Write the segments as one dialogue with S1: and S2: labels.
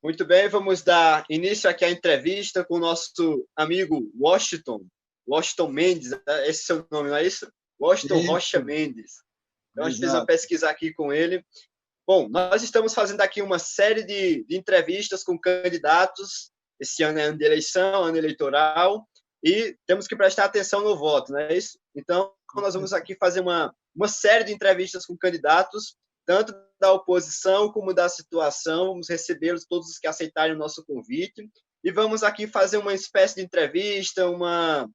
S1: Muito bem, vamos dar início aqui à entrevista com o nosso amigo Washington Mendes, esse é o seu nome, não é isso? Washington Rocha
S2: Isso,
S1: Mendes. Então, a gente fez uma
S2: exato.
S1: pesquisa aqui com ele. Bom, nós estamos fazendo aqui uma série de entrevistas com candidatos. Esse ano é ano de eleição, ano eleitoral, e temos que prestar atenção no voto, não é isso? Então,
S2: Com
S1: nós vamos
S2: certeza.
S1: aqui fazer uma série de entrevistas com candidatos, tanto da oposição como da situação. Vamos recebê-los, todos os que aceitarem o nosso convite, e vamos aqui fazer uma espécie de entrevista, uma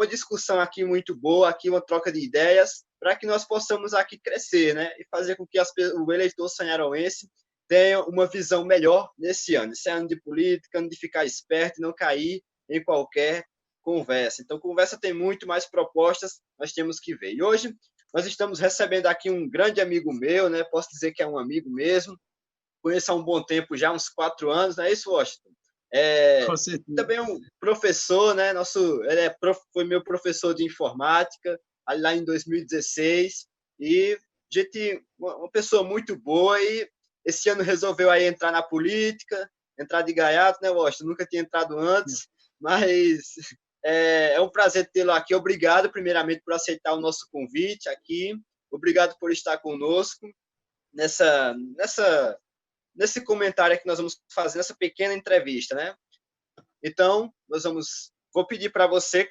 S1: discussão aqui muito boa, aqui uma troca de ideias, para que nós possamos aqui crescer, né? E fazer com que o eleitor sanharoense tenha uma visão melhor nesse ano. Esse é ano de política, ano de ficar esperto e não cair em qualquer conversa. Então, conversa tem muito mais propostas, nós temos que ver. E hoje nós estamos recebendo aqui um grande amigo meu, né? Posso dizer que é um amigo mesmo. Conheço há um bom tempo, já uns 4 anos, não é isso, Washington?
S2: Com
S1: É,
S2: certeza.
S1: também é um professor, né? Foi meu professor de informática lá em 2016 e gente, uma pessoa muito boa e esse ano resolveu aí entrar na política, entrar de gaiato, né, Washington? Nunca tinha entrado antes, mas é um prazer tê-lo aqui. Obrigado, primeiramente, por aceitar o nosso convite aqui. Obrigado por estar conosco nesse comentário que nós vamos fazer, nessa pequena entrevista, né? Então, vou pedir para você,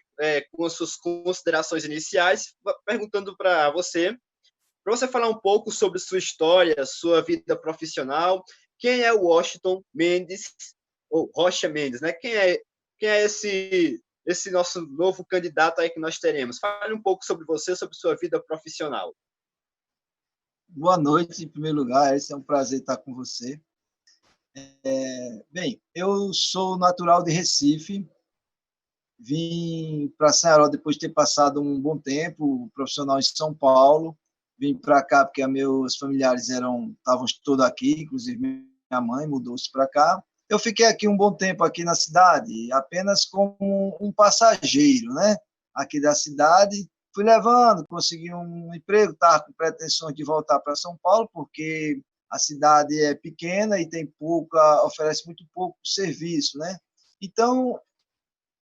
S1: com as suas considerações iniciais, perguntando para você falar um pouco sobre sua história, sua vida profissional. Quem é o Washington Mendes, ou Rocha Mendes, né? Quem é esse nosso novo candidato aí que nós teremos? Fale um pouco sobre você, sobre sua vida profissional.
S2: Boa noite, em primeiro lugar. Esse é um prazer estar com você. Bem, eu sou natural de Recife. Vim para Ceará depois de ter passado um bom tempo profissional em São Paulo. Vim para cá porque meus familiares estavam todos aqui, inclusive minha mãe mudou-se para cá. Eu fiquei aqui um bom tempo aqui na cidade, apenas como um passageiro, né? Aqui da cidade. Fui levando, consegui um emprego, estava com pretensões de voltar para São Paulo, porque a cidade é pequena e tem oferece muito pouco serviço, né? Então,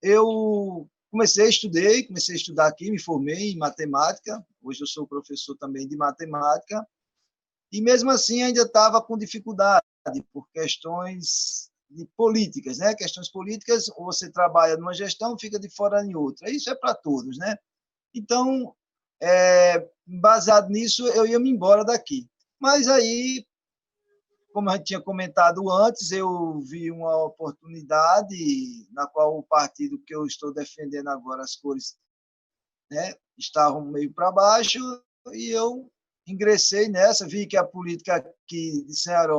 S2: eu comecei a estudar aqui, me formei em matemática, hoje eu sou professor também de matemática, e mesmo assim ainda estava com dificuldade por questões de políticas, né? Questões políticas, ou você trabalha numa gestão, fica de fora em outra. Isso é para todos, né? Então, baseado nisso, eu ia me embora daqui. Mas aí, como a gente tinha comentado antes, eu vi uma oportunidade na qual o partido que eu estou defendendo agora, as cores, né, estavam meio para baixo, e eu ingressei nessa, vi que a política aqui de Ceará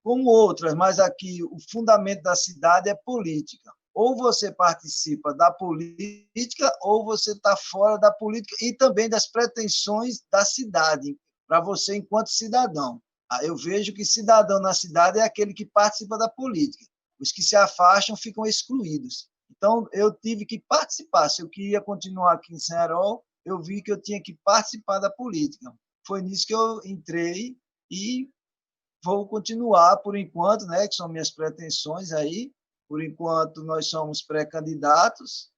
S2: como outras, mas aqui o fundamento da cidade é política. Ou você participa da política, ou você está fora da política e também das pretensões da cidade, para você enquanto cidadão. Eu vejo que cidadão na cidade é aquele que participa da política. Os que se afastam ficam excluídos. Então, eu tive que participar. Se eu queria continuar aqui em Ceará, eu vi que eu tinha que participar da política. Foi nisso que eu entrei e vou continuar por enquanto, né, que são minhas pretensões aí. Por enquanto, nós somos pré-candidatos,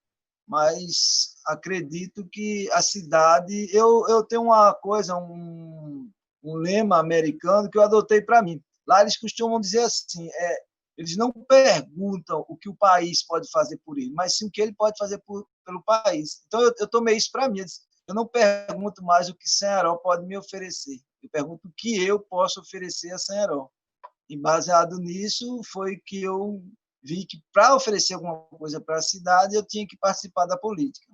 S2: mas acredito que a cidade. Eu tenho uma coisa, um lema americano que eu adotei para mim. Lá eles costumam dizer assim: eles não perguntam o que o país pode fazer por ele, mas sim o que ele pode fazer pelo país. Então, eu tomei isso para mim. Eu não pergunto mais o que Ceará pode me oferecer. Eu pergunto o que eu posso oferecer a Ceará. E baseado nisso, foi que eu vi que para oferecer alguma coisa para a cidade, eu tinha que participar da política.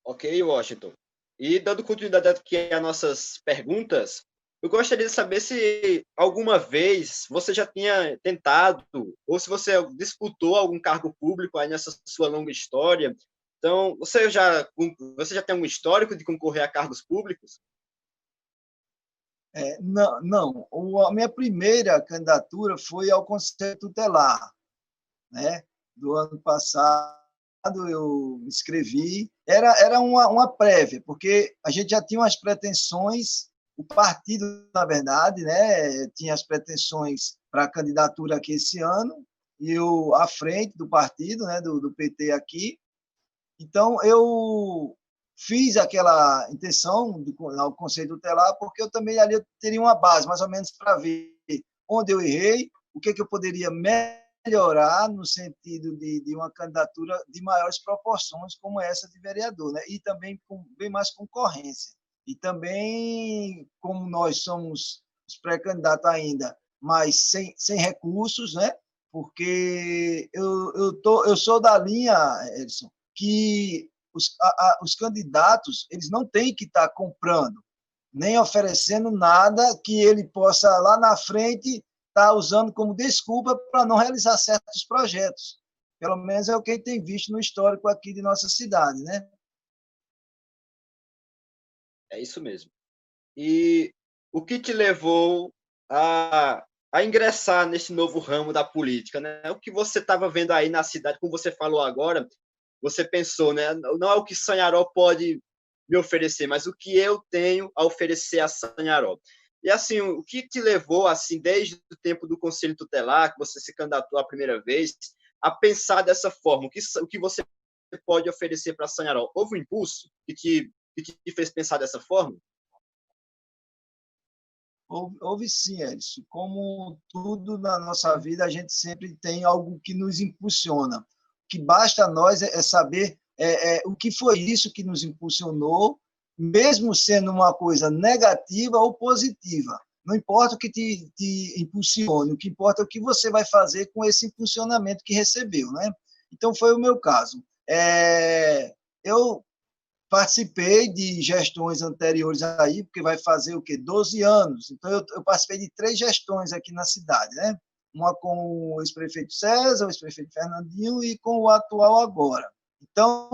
S1: Ok, Washington. E dando continuidade aqui às nossas perguntas, eu gostaria de saber se alguma vez você já tinha tentado, ou se você disputou algum cargo público aí nessa sua longa história. Então, você já tem um histórico de concorrer a cargos públicos?
S2: Não, não. A minha primeira candidatura foi ao Conselho Tutelar, né? Do ano passado eu me inscrevi. Era uma prévia, porque a gente já tinha umas pretensões O partido, na verdade, né, tinha as pretensões para a candidatura aqui esse ano, e eu à frente do partido, né, do PT aqui. Então, eu fiz aquela intenção ao Conselho Tutelar, porque eu também ali teria uma base, mais ou menos, para ver onde eu errei, o que eu poderia melhorar no sentido de uma candidatura de maiores proporções, como essa de vereador, né? E também com bem mais concorrência. E também, como nós somos os pré-candidatos ainda, mas sem recursos, né? Porque eu sou da linha, Edson, que os candidatos eles não têm que estar comprando, nem oferecendo nada que ele possa, lá na frente, estar usando como desculpa para não realizar certos projetos. Pelo menos é o que a gente tem visto no histórico aqui de nossa cidade, né?
S1: É isso mesmo. E o que te levou a ingressar nesse novo ramo da política, né? O que você estava vendo aí na cidade, como você falou agora, você pensou, né? Não é o que Sanharó pode me oferecer, mas o que eu tenho a oferecer a Sanharó. E assim, o que te levou, assim, desde o tempo do Conselho Tutelar, que você se candidatou a primeira vez, a pensar dessa forma? O que você pode oferecer para Sanharó? Houve um impulso que te fez pensar dessa forma?
S2: Houve sim, Edson. Como tudo na nossa vida, a gente sempre tem algo que nos impulsiona. O que basta a nós é saber o que foi isso que nos impulsionou, mesmo sendo uma coisa negativa ou positiva. Não importa o que te impulsione, o que importa é o que você vai fazer com esse impulsionamento que recebeu, né? Então, foi o meu caso. Eu participei de gestões anteriores aí, porque vai fazer o quê? 12 anos. Então, eu participei de 3 gestões aqui na cidade, né? Uma com o ex-prefeito César, o ex-prefeito Fernandinho e com o atual agora. Então,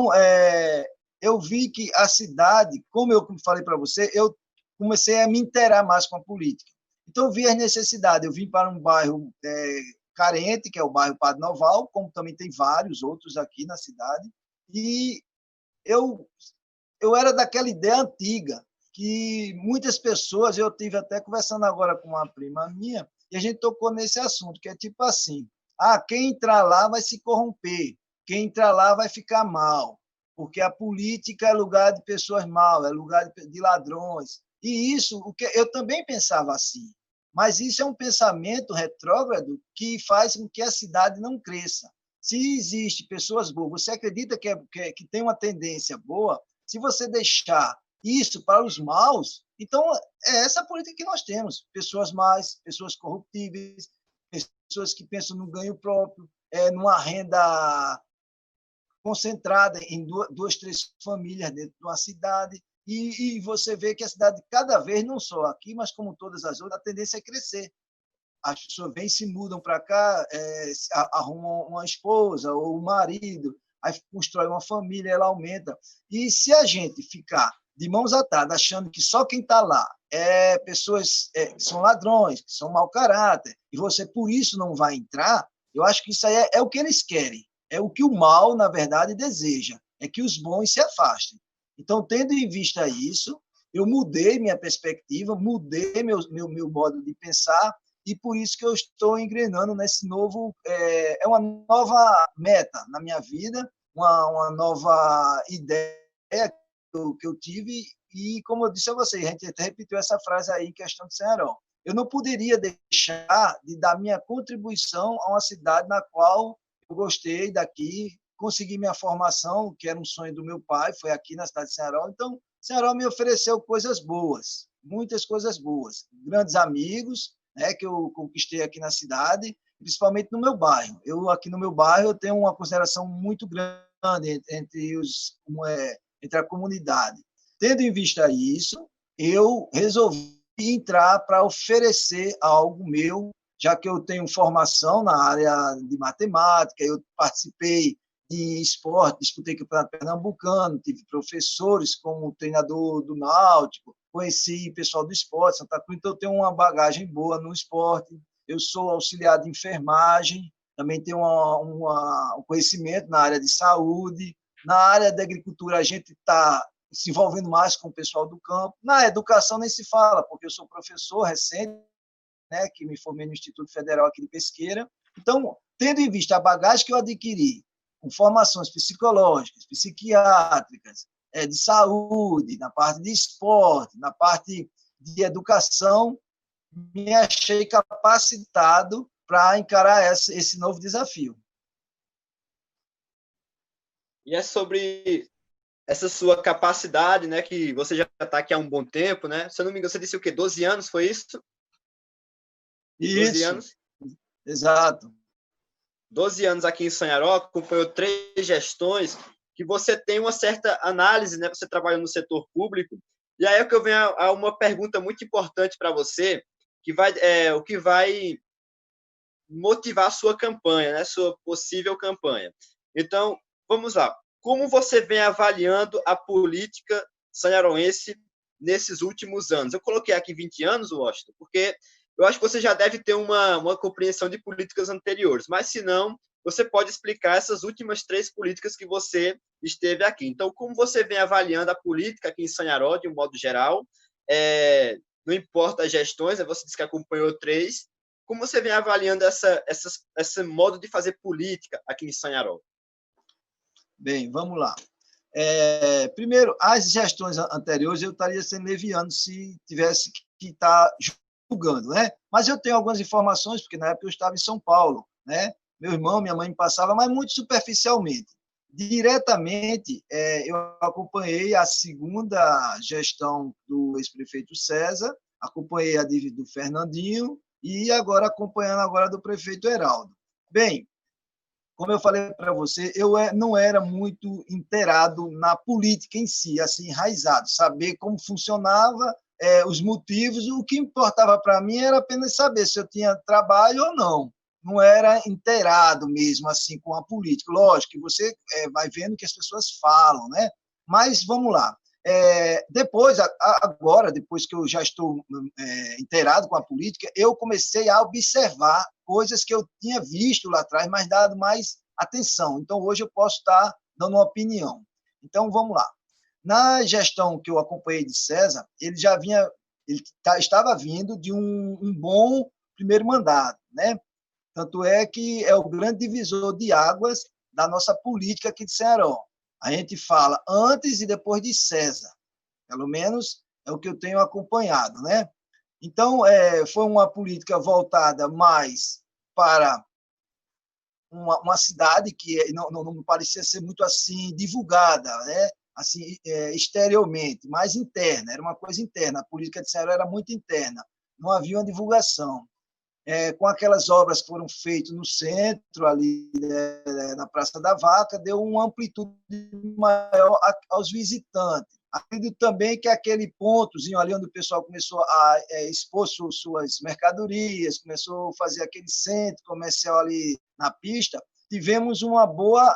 S2: eu vi que a cidade, como eu falei para você, eu comecei a me interar mais com a política. Então, eu vi as necessidades. Eu vim para um bairro carente, que é o bairro Padre Noval, como também tem vários outros aqui na cidade, e eu eu era daquela ideia antiga, que muitas pessoas, eu tive até conversando agora com uma prima minha, e a gente tocou nesse assunto, que é tipo assim, quem entrar lá vai se corromper, quem entrar lá vai ficar mal, porque a política é lugar de pessoas mal, é lugar de ladrões. E isso, o que eu também pensava assim, mas isso é um pensamento retrógrado que faz com que a cidade não cresça. Se existe pessoas boas, você acredita que tem uma tendência boa, se você deixar isso para os maus, então é essa política que nós temos. Pessoas más, pessoas corruptíveis, pessoas que pensam no ganho próprio, numa renda concentrada em 2, 3 famílias dentro de uma cidade. E você vê que a cidade, cada vez, não só aqui, mas como todas as outras, a tendência é crescer. As pessoas vêm, se mudam para cá, arrumam uma esposa ou um marido, aí constrói uma família, ela aumenta. E se a gente ficar de mãos atadas, achando que só quem está lá é pessoas que são ladrões, que são mau caráter, e você por isso não vai entrar, eu acho que isso aí é o que eles querem. É o que o mal, na verdade, deseja, é que os bons se afastem. Então, tendo em vista isso, eu mudei minha perspectiva, mudei meu modo de pensar, e por isso que eu estou engrenando nesse novo, uma nova meta na minha vida, uma nova ideia que eu tive, e como eu disse a vocês, a gente até repetiu essa frase aí em questão de Ceará. Eu não poderia deixar de dar minha contribuição a uma cidade na qual eu gostei daqui, consegui minha formação, que era um sonho do meu pai, foi aqui na cidade de Ceará. Então, Ceará me ofereceu coisas boas, muitas coisas boas, grandes amigos, né, que eu conquistei aqui na cidade, principalmente no meu bairro. Eu aqui no meu bairro eu tenho uma consideração muito grande entre a comunidade. Tendo em vista isso, eu resolvi entrar para oferecer algo meu, já que eu tenho formação na área de matemática, eu participei de esporte, disputei campeonato pernambucano, tive professores como treinador do Náutico, conheci pessoal do esporte, Santa Cruz, então eu tenho uma bagagem boa no esporte. Eu sou auxiliar de enfermagem, também tenho um conhecimento na área de saúde. Na área da agricultura, a gente está se envolvendo mais com o pessoal do campo. Na educação nem se fala, porque eu sou professor recente, né, que me formei no Instituto Federal aqui de Pesqueira. Então, tendo em vista a bagagem que eu adquiri, com formações psicológicas, psiquiátricas, de saúde, na parte de esporte, na parte de educação, me achei capacitado para encarar esse novo desafio.
S1: E é sobre essa sua capacidade, né, que você já está aqui há um bom tempo, né? Se eu não me engano, você disse o quê? 12 anos, foi isso? 12
S2: Isso,
S1: anos?
S2: exato.
S1: 12 anos aqui em Sanharó, acompanhou 3 gestões, que você tem uma certa análise, né? Você trabalha no setor público, e aí é que eu venho a uma pergunta muito importante para você, que o que vai motivar a sua campanha, né? Sua possível campanha. Então, vamos lá. Como você vem avaliando a política sanharoense nesses últimos anos? Eu coloquei aqui 20 anos, Washington, porque eu acho que você já deve ter uma compreensão de políticas anteriores, mas se não, você pode explicar essas últimas 3 políticas que você esteve aqui. Então, como você vem avaliando a política aqui em Sanharó, de um modo geral, não importa as gestões, você disse que acompanhou 3, como você vem avaliando esse modo de fazer política aqui em Sanharó?
S2: Bem, vamos lá. Primeiro, as gestões anteriores eu estaria sendo leviano se tivesse que estar julgando, né? Mas eu tenho algumas informações, porque na época eu estava em São Paulo, né? Meu irmão, minha mãe me passava, mas muito superficialmente. Diretamente, eu acompanhei a segunda gestão do ex-prefeito César, acompanhei a do Fernandinho e agora acompanhando agora do prefeito Heraldo. Bem, como eu falei para você, eu não era muito inteirado na política em si, assim, enraizado, saber como funcionava, os motivos, o que importava para mim era apenas saber se eu tinha trabalho ou não. Não era inteirado mesmo, assim, com a política. Lógico que você vai vendo o que as pessoas falam, né? Mas vamos lá. Depois, agora, depois que eu já estou inteirado com a política, eu comecei a observar coisas que eu tinha visto lá atrás, mas dado mais atenção. Então, hoje eu posso estar dando uma opinião. Então, vamos lá. Na gestão que eu acompanhei de César, ele estava vindo de um bom primeiro mandato, né? Tanto é que é o grande divisor de águas da nossa política aqui de Ceará. A gente fala antes e depois de César, pelo menos é o que eu tenho acompanhado, né? Então, foi uma política voltada mais para uma cidade que não parecia ser muito assim divulgada, né? Assim, exteriormente, mais interna, era uma coisa interna. A política de Ceará era muito interna, não havia uma divulgação. Com aquelas obras que foram feitas no centro, ali na Praça da Vaca, deu uma amplitude maior aos visitantes. Acredito também que aquele pontozinho ali onde o pessoal começou a expor suas mercadorias, começou a fazer aquele centro comercial ali na pista, tivemos uma boa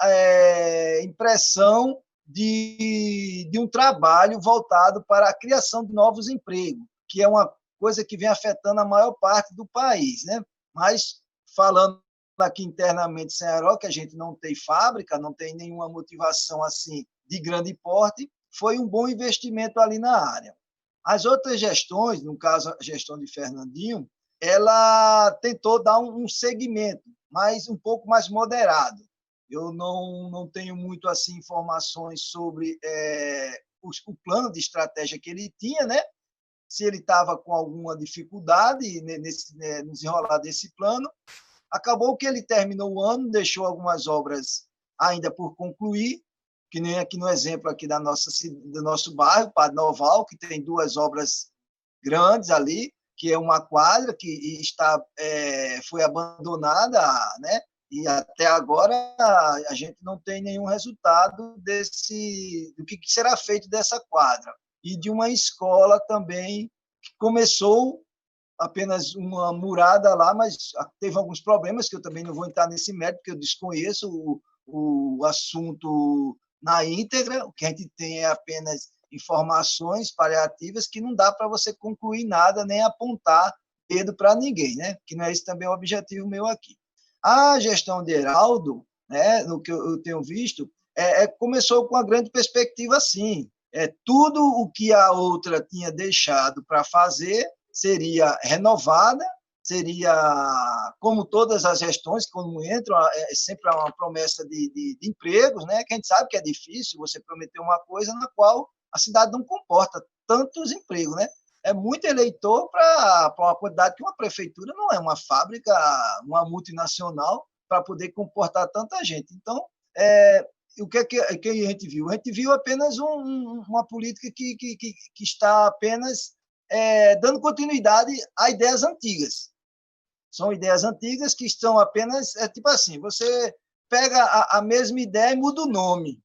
S2: impressão de um trabalho voltado para a criação de novos empregos, que é uma coisa que vem afetando a maior parte do país, né? Mas, falando aqui internamente em Ceará, que a gente não tem fábrica, não tem nenhuma motivação assim de grande porte, foi um bom investimento ali na área. As outras gestões, no caso a gestão de Fernandinho, ela tentou dar um segmento, mas um pouco mais moderado. Eu não tenho muito assim informações sobre o plano de estratégia que ele tinha, né? Se ele estava com alguma dificuldade no desenrolar desse plano. Acabou que ele terminou o ano, deixou algumas obras ainda por concluir, que nem aqui no exemplo aqui do nosso bairro, Padre Noval, que tem 2 obras grandes ali, que é uma quadra que foi abandonada, né? E até agora a gente não tem nenhum resultado do que será feito dessa quadra. E de uma escola também que começou apenas uma murada lá, mas teve alguns problemas que eu também não vou entrar nesse mérito, porque eu desconheço o assunto na íntegra. O que a gente tem é apenas informações paliativas que não dá para você concluir nada, nem apontar dedo para ninguém, né? Que não é esse também o objetivo meu aqui. A gestão de Heraldo, né, no que eu tenho visto, começou com uma grande perspectiva, sim. Tudo o que a outra tinha deixado para fazer seria renovada, seria, como todas as gestões, quando entram, é sempre uma promessa de empregos, né? Que a gente sabe que é difícil você prometer uma coisa na qual a cidade não comporta tantos empregos, né? É muito eleitor para uma quantidade que uma prefeitura não é uma fábrica, uma multinacional, para poder comportar tanta gente. Então, o que a gente viu? A gente viu apenas uma política que está apenas dando continuidade a ideias antigas. São ideias antigas que estão apenas, tipo assim, você pega a mesma ideia e muda o nome.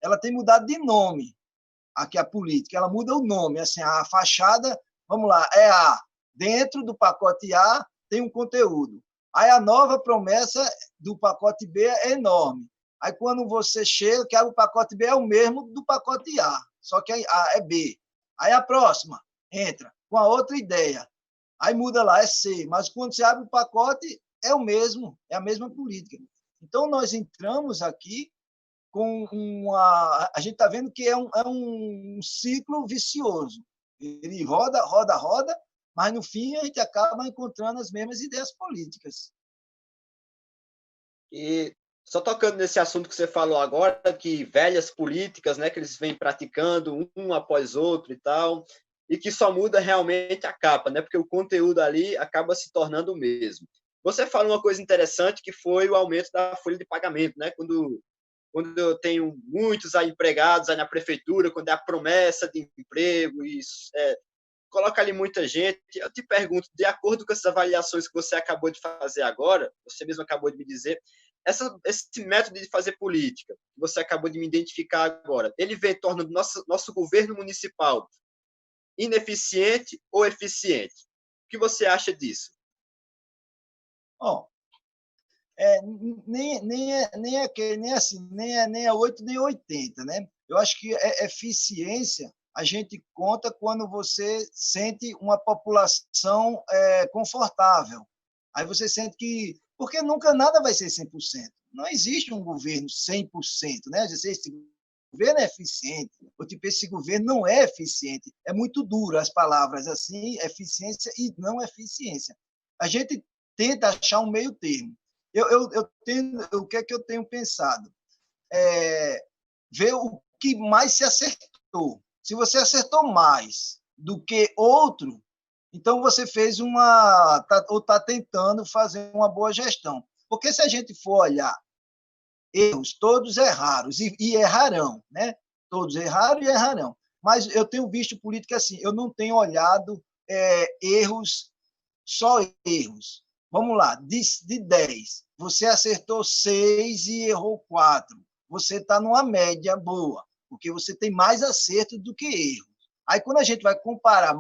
S2: Ela tem mudado de nome, aqui a política, ela muda o nome, assim, a fachada, vamos lá, é A. Dentro do pacote A tem um conteúdo. Aí a nova promessa do pacote B é enorme. Aí quando você chega, que o pacote B é o mesmo do pacote A, só que A é B. Aí a próxima entra com a outra ideia. Aí muda lá, é C. Mas quando você abre o pacote, é o mesmo, é a mesma política. Então, nós entramos aqui com uma... A gente está vendo que é um ciclo vicioso. Ele roda, roda, roda, mas, no fim, a gente acaba encontrando as mesmas ideias políticas.
S1: E só tocando nesse assunto que você falou agora, que velhas políticas, né, que eles vêm praticando um após outro e tal, e que só muda realmente a capa, né, porque o conteúdo ali acaba se tornando o mesmo. Você falou uma coisa interessante, que foi o aumento da folha de pagamento, né, quando eu tenho muitos empregados aí na prefeitura, quando é a promessa de emprego, isso, coloca ali muita gente. Eu te pergunto, de acordo com essas avaliações que você acabou de fazer agora, você mesmo acabou de me dizer, esse método de fazer política, que você acabou de me identificar agora, ele vem tornando nosso governo municipal ineficiente ou eficiente? O que você acha disso?
S2: Oh, nem assim, nem é 8 nem 80, né? Eu acho que eficiência a gente conta quando você sente uma população confortável. Aí você sente que... Porque nunca nada vai ser 100%. Não existe um governo 100%, né? Esse governo é eficiente, ou tipo, esse governo não é eficiente. É muito duro as palavras assim, eficiência e não eficiência. A gente tenta achar um meio termo. O que é que eu tenho pensado? Ver o que mais se acertou. Se você acertou mais do que outro, então você fez ou está tentando fazer uma boa gestão. Porque se a gente for olhar erros, todos erraram e errarão, né? Todos erraram e errarão. Mas eu tenho visto política assim, eu não tenho olhado erros, só erros. Vamos lá, de 10, você acertou 6 e errou 4. Você está numa média boa, porque você tem mais acertos do que erros. Aí, quando a gente vai comparar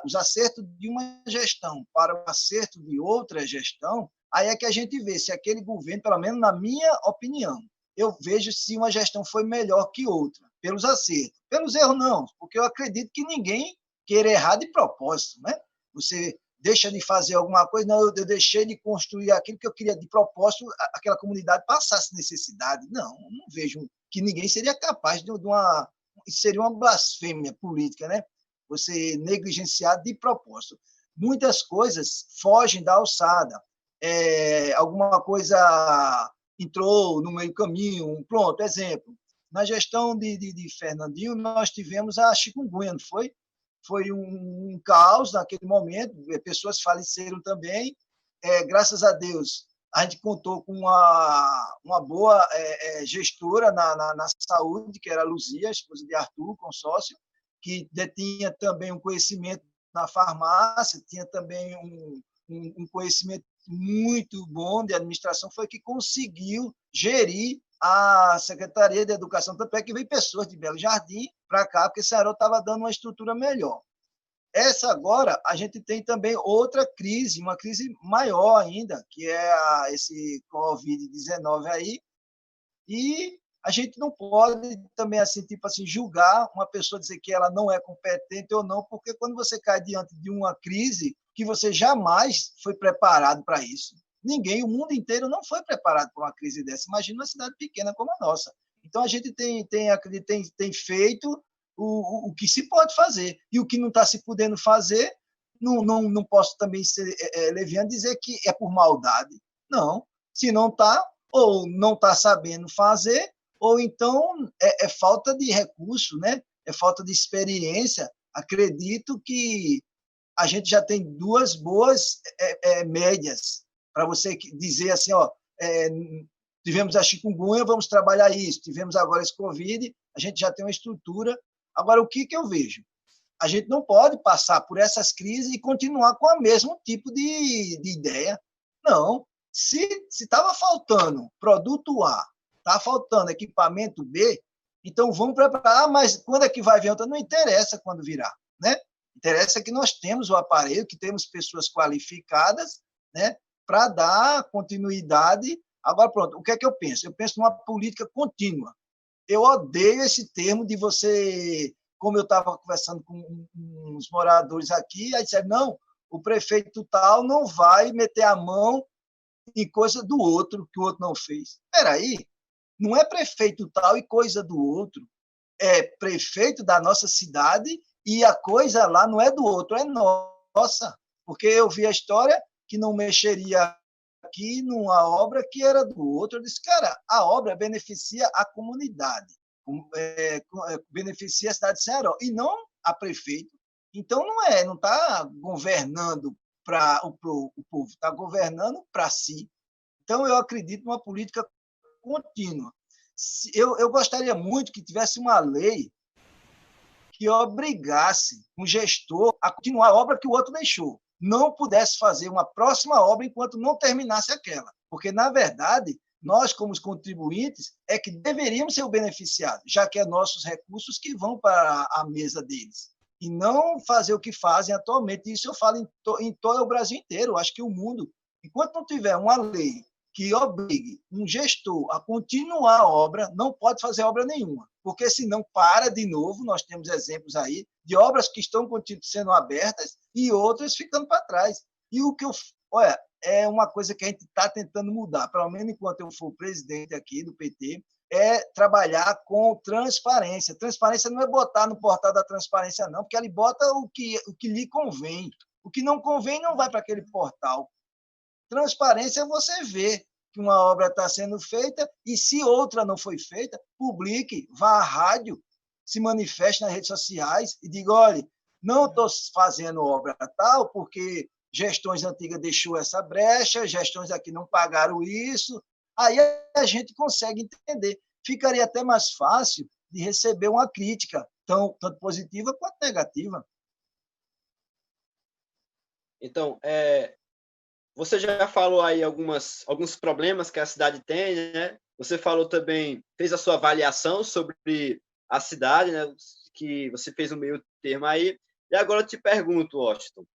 S2: os acertos de uma gestão para o acerto de outra gestão, aí é que a gente vê se aquele governo, pelo menos na minha opinião, eu vejo se uma gestão foi melhor que outra, pelos acertos. Pelos erros, não, porque eu acredito que ninguém queira errar de propósito, né? Você deixa de fazer alguma coisa, não, eu deixei de construir aquilo que eu queria de propósito, aquela comunidade passasse necessidade. Não vejo que ninguém seria capaz de uma... Seria uma blasfêmia política, né? Você negligenciar de propósito. Muitas coisas fogem da alçada. Alguma coisa entrou no meio caminho, pronto, exemplo. Na gestão de Fernandinho, nós tivemos a chikungunya, não foi? Foi um caos naquele momento, pessoas faleceram também. Graças a Deus, a gente contou com uma boa gestora na saúde, que era a Luzia, a esposa de Arthur, consórcio, que detinha também um conhecimento na farmácia, tinha também um conhecimento muito bom de administração, foi que conseguiu gerir a Secretaria de Educação, tanto é que veio pessoas de Belo Jardim para cá, porque Ceará estava dando uma estrutura melhor. Essa agora, a gente tem também outra crise, uma crise maior ainda, que é esse Covid-19 aí, e a gente não pode também assim, tipo assim, julgar uma pessoa, dizer que ela não é competente ou não, porque quando você cai diante de uma crise que você jamais foi preparado para isso. Ninguém, o mundo inteiro não foi preparado para uma crise dessa. Imagina uma cidade pequena como a nossa. Então, a gente tem feito o que se pode fazer. E o que não está se podendo fazer, não posso também ser leviano dizer que é por maldade. Não. Se não está, ou não está sabendo fazer, ou então é falta de recurso, né? É falta de experiência. Acredito que a gente já tem duas boas médias para você dizer assim, ó, tivemos a chikungunya, vamos trabalhar isso, tivemos agora esse Covid, a gente já tem uma estrutura. Agora, o que eu vejo? A gente não pode passar por essas crises e continuar com o mesmo tipo de ideia. Não. Se estava faltando produto A, está faltando equipamento B, então vamos preparar, mas quando é que vai vir outra? Não interessa quando virar, né? Interessa que nós temos o aparelho, que temos pessoas qualificadas, né, para dar continuidade. Agora, pronto, o que é que eu penso? Eu penso numa política contínua. Eu odeio esse termo de você, como eu estava conversando com uns moradores aqui, aí disseram, não, o prefeito tal não vai meter a mão em coisa do outro, que o outro não fez. Espera aí, não é prefeito tal e coisa do outro, é prefeito da nossa cidade e a coisa lá não é do outro, é nossa. Porque eu vi a história que não mexeria aqui numa obra que era do outro. Eu disse, cara, a obra beneficia a comunidade, beneficia a cidade de Ceará, e não a prefeito. Então, não está governando para o povo, está governando para si. Então, eu acredito numa política contínua. Eu gostaria muito que tivesse uma lei que obrigasse um gestor a continuar a obra que o outro deixou. Não pudesse fazer uma próxima obra enquanto não terminasse aquela. Porque, na verdade, nós, como os contribuintes, é que deveríamos ser o beneficiado, já que é nossos recursos que vão para a mesa deles. E não fazer o que fazem atualmente. Isso eu falo em todo o Brasil inteiro. Eu acho que o mundo, enquanto não tiver uma lei que obrigue um gestor a continuar a obra, não pode fazer obra nenhuma, porque senão para de novo. Nós temos exemplos aí de obras que estão sendo abertas e outras ficando para trás. E o que olha, é uma coisa que a gente está tentando mudar, pelo menos enquanto eu for presidente aqui do PT, é trabalhar com transparência. Transparência não é botar no portal da transparência, não, porque ele bota o que lhe convém. O que não convém não vai para aquele portal. Transparência é você ver que uma obra está sendo feita e, se outra não foi feita, publique, vá à rádio, se manifeste nas redes sociais e diga, olha, não estou fazendo obra tal porque gestões antigas deixou essa brecha, gestões aqui não pagaram isso. Aí a gente consegue entender. Ficaria até mais fácil de receber uma crítica, tanto positiva quanto negativa.
S1: Então, você já falou aí alguns problemas que a cidade tem, né? Você falou também, fez a sua avaliação sobre a cidade, né? Que você fez um meio termo aí. E agora eu te pergunto, Washington,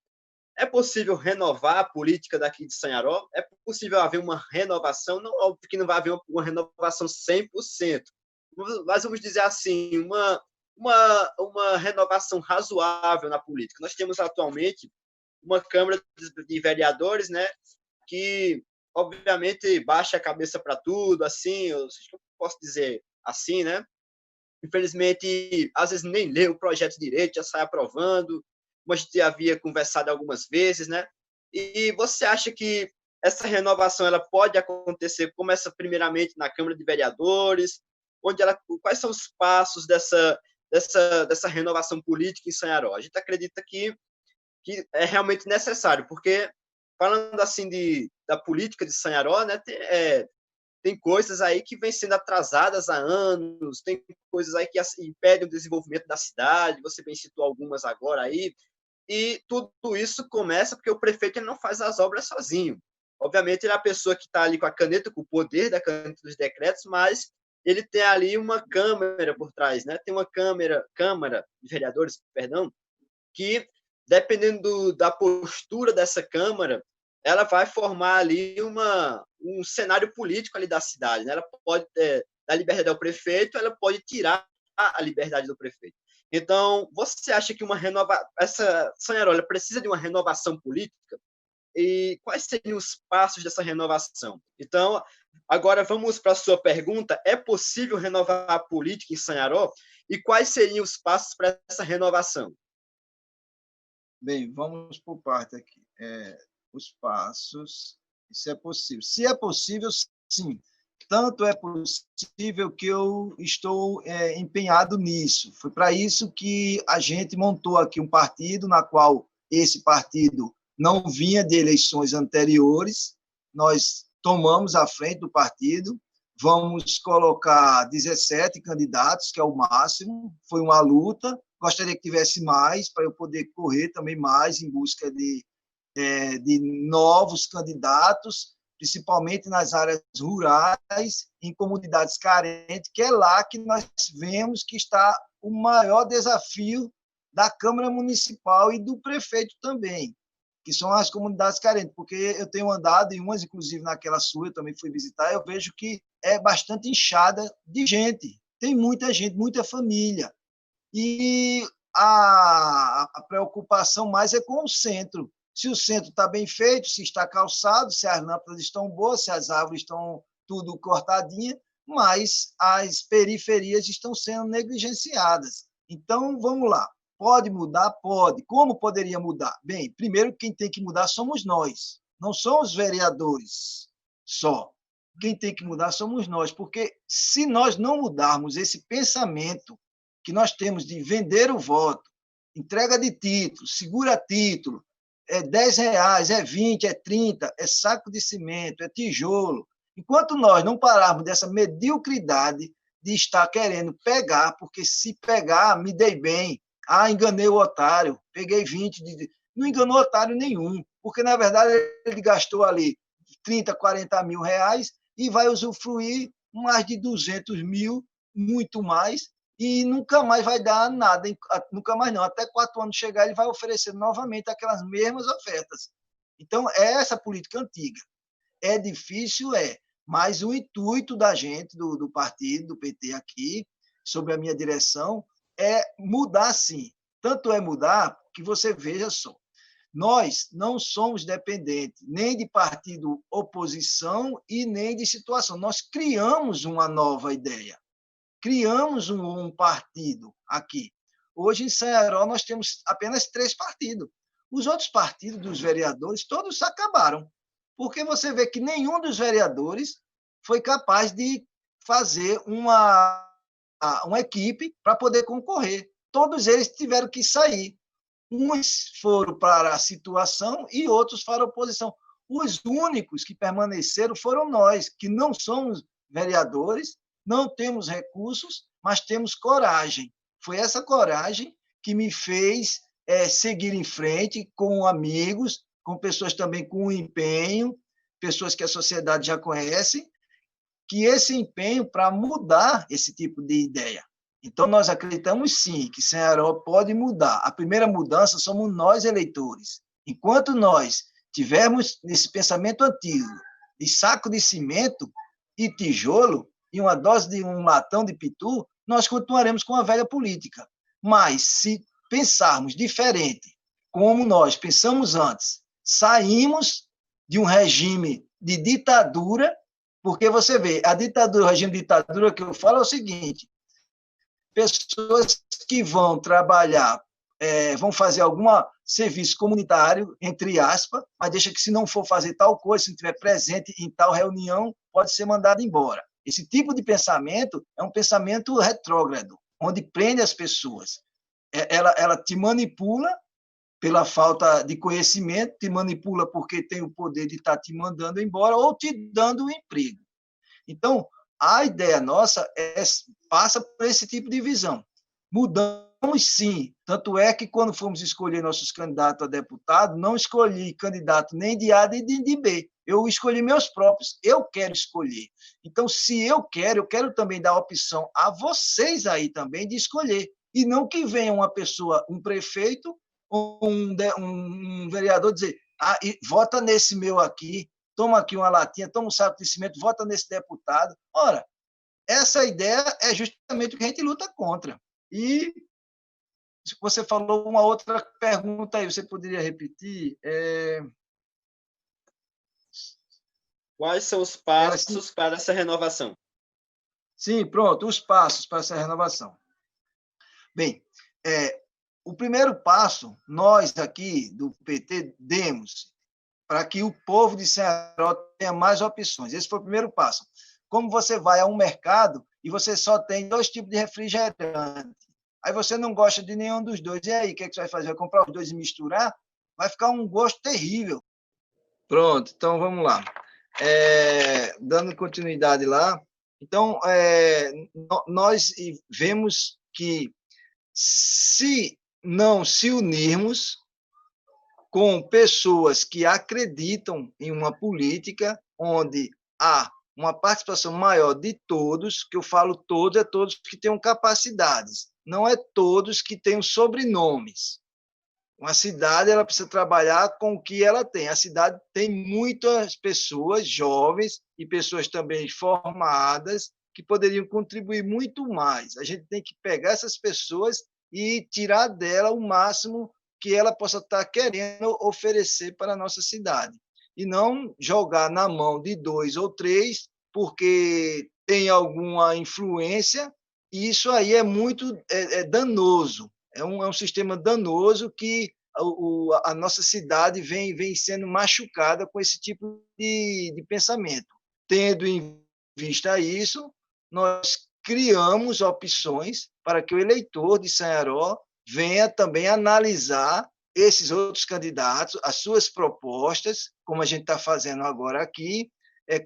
S1: é possível renovar a política daqui de Sanharó? É possível haver uma renovação? Não, óbvio que não vai haver uma renovação 100%, mas vamos dizer assim, uma renovação razoável na política. Nós temos atualmente uma Câmara de Vereadores, né, que, obviamente, baixa a cabeça para tudo, assim, eu posso dizer assim, né? Infelizmente, às vezes nem lê o projeto de direito, já sai aprovando, como a gente já havia conversado algumas vezes, né? E você acha que essa renovação ela pode acontecer, começa primeiramente na Câmara de Vereadores, quais são os passos dessa renovação política em Sanharó? A gente acredita que é realmente necessário, porque, falando assim da política de Sanharó, né, tem coisas aí que vêm sendo atrasadas há anos, tem coisas aí que impedem o desenvolvimento da cidade, você bem citou algumas agora aí, e tudo isso começa porque o prefeito ele não faz as obras sozinho. Obviamente, ele é a pessoa que está ali com a caneta, com o poder da caneta dos decretos, mas ele tem ali uma Câmara por trás, né? Tem uma Câmara de Vereadores, perdão, que, dependendo da postura dessa Câmara, ela vai formar ali um cenário político ali da cidade, né? Ela pode dar liberdade ao prefeito, ela pode tirar a liberdade do prefeito. Então, você acha que essa Sanharó precisa de uma renovação política? E quais seriam os passos dessa renovação? Então, Agora vamos para a sua pergunta. É possível renovar a política em Sanharó? E quais seriam os passos para essa renovação?
S2: Bem, vamos por parte aqui. Os passos, se é possível. Se é possível, sim. Tanto é possível que eu estou empenhado nisso. Foi para isso que a gente montou aqui um partido, na qual esse partido não vinha de eleições anteriores. Nós tomamos a frente do partido, vamos colocar 17 candidatos, que é o máximo. Foi uma luta. Gostaria que tivesse mais, para eu poder correr também mais em busca de novos candidatos, principalmente nas áreas rurais, em comunidades carentes, que é lá que nós vemos que está o maior desafio da Câmara Municipal e do prefeito também, que são as comunidades carentes, porque eu tenho andado em umas, inclusive naquela sua, eu também fui visitar, eu vejo que é bastante inchada de gente, tem muita gente, muita família, e a preocupação mais é com o centro. Se o centro está bem feito, se está calçado, se as lâmpadas estão boas, se as árvores estão tudo cortadinha, mas as periferias estão sendo negligenciadas. Então, vamos lá. Pode mudar? Pode. Como poderia mudar? Bem, primeiro, quem tem que mudar somos nós, não são os vereadores só. Quem tem que mudar somos nós, porque se nós não mudarmos esse pensamento que nós temos de vender o voto, entrega de título, segura título, é R$ 10, é 20, é 30, é saco de cimento, é tijolo. Enquanto nós não pararmos dessa mediocridade de estar querendo pegar, porque se pegar, me dei bem, enganei o otário, peguei 20, não enganou otário nenhum, porque na verdade ele gastou ali 30, 40 mil reais e vai usufruir mais de 200 mil, muito mais, e nunca mais vai dar nada, nunca mais não, até 4 anos chegar ele vai oferecer novamente aquelas mesmas ofertas. Então, é essa política antiga. É difícil, mas o intuito da gente, do partido, do PT aqui, sob a minha direção, é mudar sim. Tanto é mudar que você veja só, nós não somos dependentes nem de partido oposição e nem de situação. Nós criamos uma nova ideia. Criamos um partido aqui. Hoje, em Sanharó, nós temos apenas 3 partidos. Os outros partidos dos vereadores, todos acabaram. Porque você vê que nenhum dos vereadores foi capaz de fazer uma equipe para poder concorrer. Todos eles tiveram que sair. Uns foram para a situação e outros para a oposição. Os únicos que permaneceram foram nós, que não somos vereadores, não temos recursos, mas temos coragem. Foi essa coragem que me fez seguir em frente com amigos, com pessoas também com empenho, pessoas que a sociedade já conhece, que esse empenho para mudar esse tipo de ideia. Então, nós acreditamos sim que Sanharó pode mudar. A primeira mudança somos nós, eleitores. Enquanto nós tivermos esse pensamento antigo de saco de cimento e tijolo e uma dose de um latão de pitu, nós continuaremos com a velha política. Mas, se pensarmos diferente, como nós pensamos antes, saímos de um regime de ditadura, porque você vê, a ditadura, o regime de ditadura que eu falo é o seguinte: pessoas que vão trabalhar, vão fazer algum serviço comunitário, entre aspas, mas deixa que se não for fazer tal coisa, se não estiver presente em tal reunião, pode ser mandado embora. Esse tipo de pensamento é um pensamento retrógrado, onde prende as pessoas. Ela te manipula pela falta de conhecimento, te manipula porque tem o poder de estar te mandando embora ou te dando um emprego. Então, a ideia nossa passa por esse tipo de visão. Mudamos sim, tanto é que quando fomos escolher nossos candidatos a deputado, não escolhi candidato nem de A nem de B, eu escolhi meus próprios, eu quero escolher. Então, se eu quero também dar a opção a vocês aí também de escolher, e não que venha uma pessoa, um prefeito, ou um vereador dizer, vota nesse meu aqui, toma aqui uma latinha, toma um saco de cimento, vota nesse deputado. Ora, essa ideia é justamente o que a gente luta contra. E você falou uma outra pergunta aí, você poderia repetir?
S1: Quais são os
S2: Ela se
S1: passos para essa renovação?
S2: Sim, pronto, os passos para essa renovação. Bem, o primeiro passo, nós aqui do PT demos para que o povo de Ceará tenha mais opções. Esse foi o primeiro passo. Como você vai a um mercado e você só tem dois tipos de refrigerante, aí você não gosta de nenhum dos dois, e aí, o que, é que você vai fazer? Vai comprar os dois e misturar? Vai ficar um gosto terrível. Pronto, então vamos lá. Dando continuidade lá, então, nós vemos que se não se unirmos com pessoas que acreditam em uma política onde há uma participação maior de todos, que eu falo todos, é todos que tenham capacidades, não é todos que tenham sobrenomes. Uma cidade ela precisa trabalhar com o que ela tem. A cidade tem muitas pessoas jovens e pessoas também formadas que poderiam contribuir muito mais. A gente tem que pegar essas pessoas e tirar dela o máximo que ela possa estar querendo oferecer para a nossa cidade. E não jogar na mão de dois ou três, porque tem alguma influência, e isso aí é muito danoso. É um sistema danoso que a nossa cidade vem sendo machucada com esse tipo de pensamento. Tendo em vista isso, nós criamos opções para que o eleitor de Sanharó venha também analisar esses outros candidatos, as suas propostas, como a gente está fazendo agora aqui,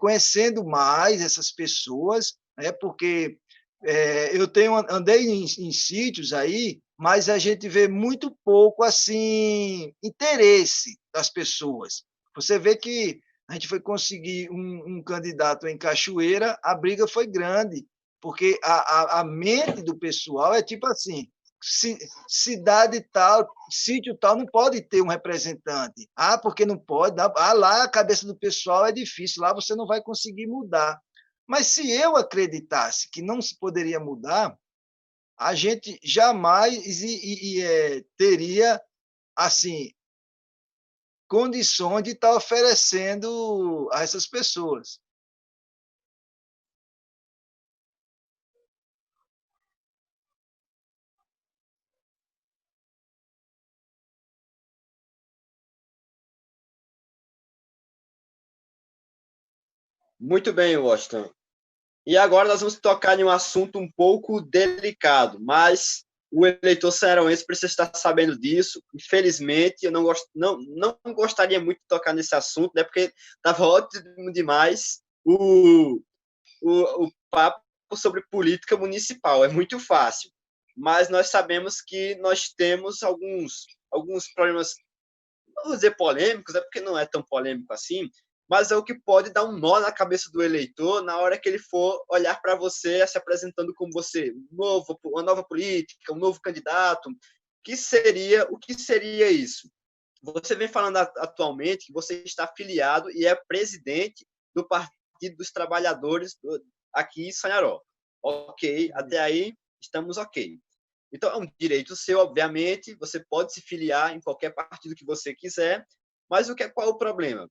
S2: conhecendo mais essas pessoas, porque eu andei em sítios aí, mas a gente vê muito pouco assim interesse das pessoas. Você vê que a gente foi conseguir um candidato em Cachoeira, a briga foi grande, porque a mente do pessoal é tipo assim, cidade tal, sítio tal, não pode ter um representante. Porque não pode. Lá a cabeça do pessoal é difícil, lá você não vai conseguir mudar. Mas se eu acreditasse que não se poderia mudar, a gente jamais teria assim condições de estar oferecendo a essas pessoas.
S1: Muito bem, Washington. E agora nós vamos tocar em um assunto um pouco delicado, mas o eleitor cearense precisa estar sabendo disso. Infelizmente, eu não gostaria muito de tocar nesse assunto, né, porque estava ótimo demais o papo sobre política municipal. É muito fácil, mas nós sabemos que nós temos alguns problemas, não vou dizer polêmicos, é porque não é tão polêmico assim, mas é o que pode dar um nó na cabeça do eleitor na hora que ele for olhar para você se apresentando como você, uma nova política, um novo candidato. O que seria isso? Você vem falando atualmente que você está afiliado e é presidente do Partido dos Trabalhadores aqui em Sanharó. Ok, até aí estamos ok. Então, é um direito seu, obviamente, você pode se filiar em qualquer partido que você quiser, mas qual é o problema?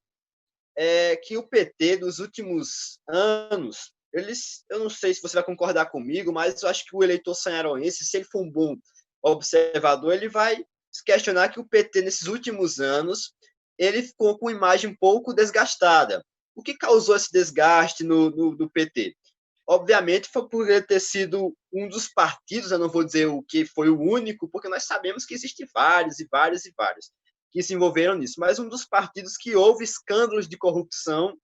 S1: É que o PT, nos últimos anos, eu não sei se você vai concordar comigo, mas eu acho que o eleitor sanharoense, se ele for um bom observador, ele vai se questionar que o PT, nesses últimos anos, ele ficou com uma imagem um pouco desgastada. O que causou esse desgaste no PT? Obviamente, foi por ele ter sido um dos partidos, eu não vou dizer o que foi o único, porque nós sabemos que existem vários e vários e vários que se envolveram nisso, mas um dos partidos que houve escândalos de corrupção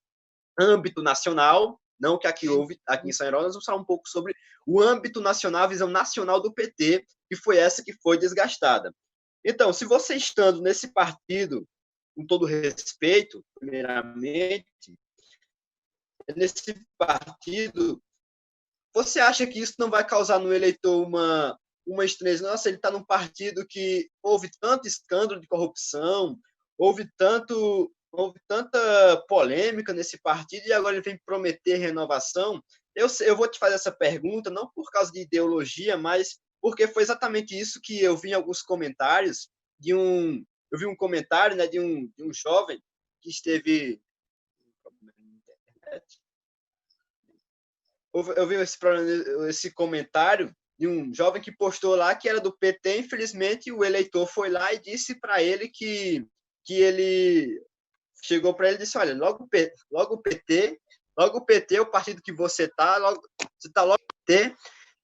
S1: âmbito nacional, não que aqui houve, aqui em São Paulo, nós vamos falar um pouco sobre o âmbito nacional, a visão nacional do PT, que foi essa que foi desgastada. Então, se você estando nesse partido, com todo respeito, primeiramente, nesse partido, você acha que isso não vai causar no eleitor uma estranheza? Nossa, ele está num partido que houve tanto escândalo de corrupção, houve tanta polêmica nesse partido e agora ele vem prometer renovação. Eu vou te fazer essa pergunta, não por causa de ideologia, mas porque foi exatamente isso que eu vi em alguns comentários eu vi um comentário, né, de um jovem que esteve Eu vi esse comentário de um jovem que postou lá que era do PT. Infelizmente, o eleitor foi lá e disse para ele que ele chegou para ele e disse: olha, logo o PT, o partido que você está logo no PT.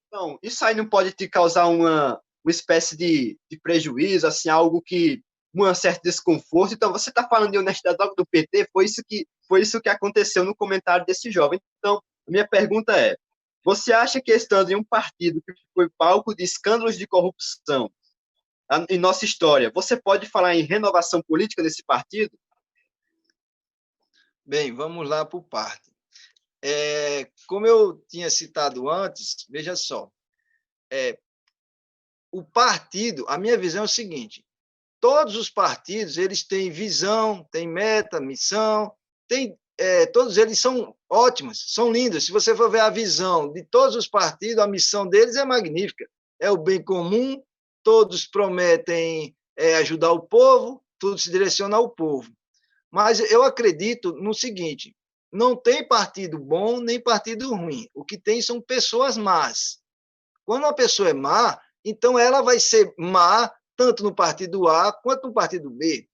S1: Então, isso aí não pode te causar uma espécie de prejuízo, assim, algo que um certo desconforto. Então, você está falando de honestidade logo do PT, foi isso que aconteceu no comentário desse jovem. Então, a minha pergunta é: você acha que estando em um partido que foi palco de escândalos de corrupção em nossa história, você pode falar em renovação política desse partido?
S2: Bem, vamos lá por parte. Como eu tinha citado antes, veja só, o partido, a minha visão é o seguinte: todos os partidos eles têm visão, têm meta, missão, todos eles são ótimos, são lindos. Se você for ver a visão de todos os partidos, a missão deles é magnífica, é o bem comum, todos prometem ajudar o povo, tudo se direciona ao povo. Mas eu acredito no seguinte: não tem partido bom nem partido ruim. O que tem são pessoas más. Quando uma pessoa é má, então ela vai ser má tanto no partido A quanto no partido B.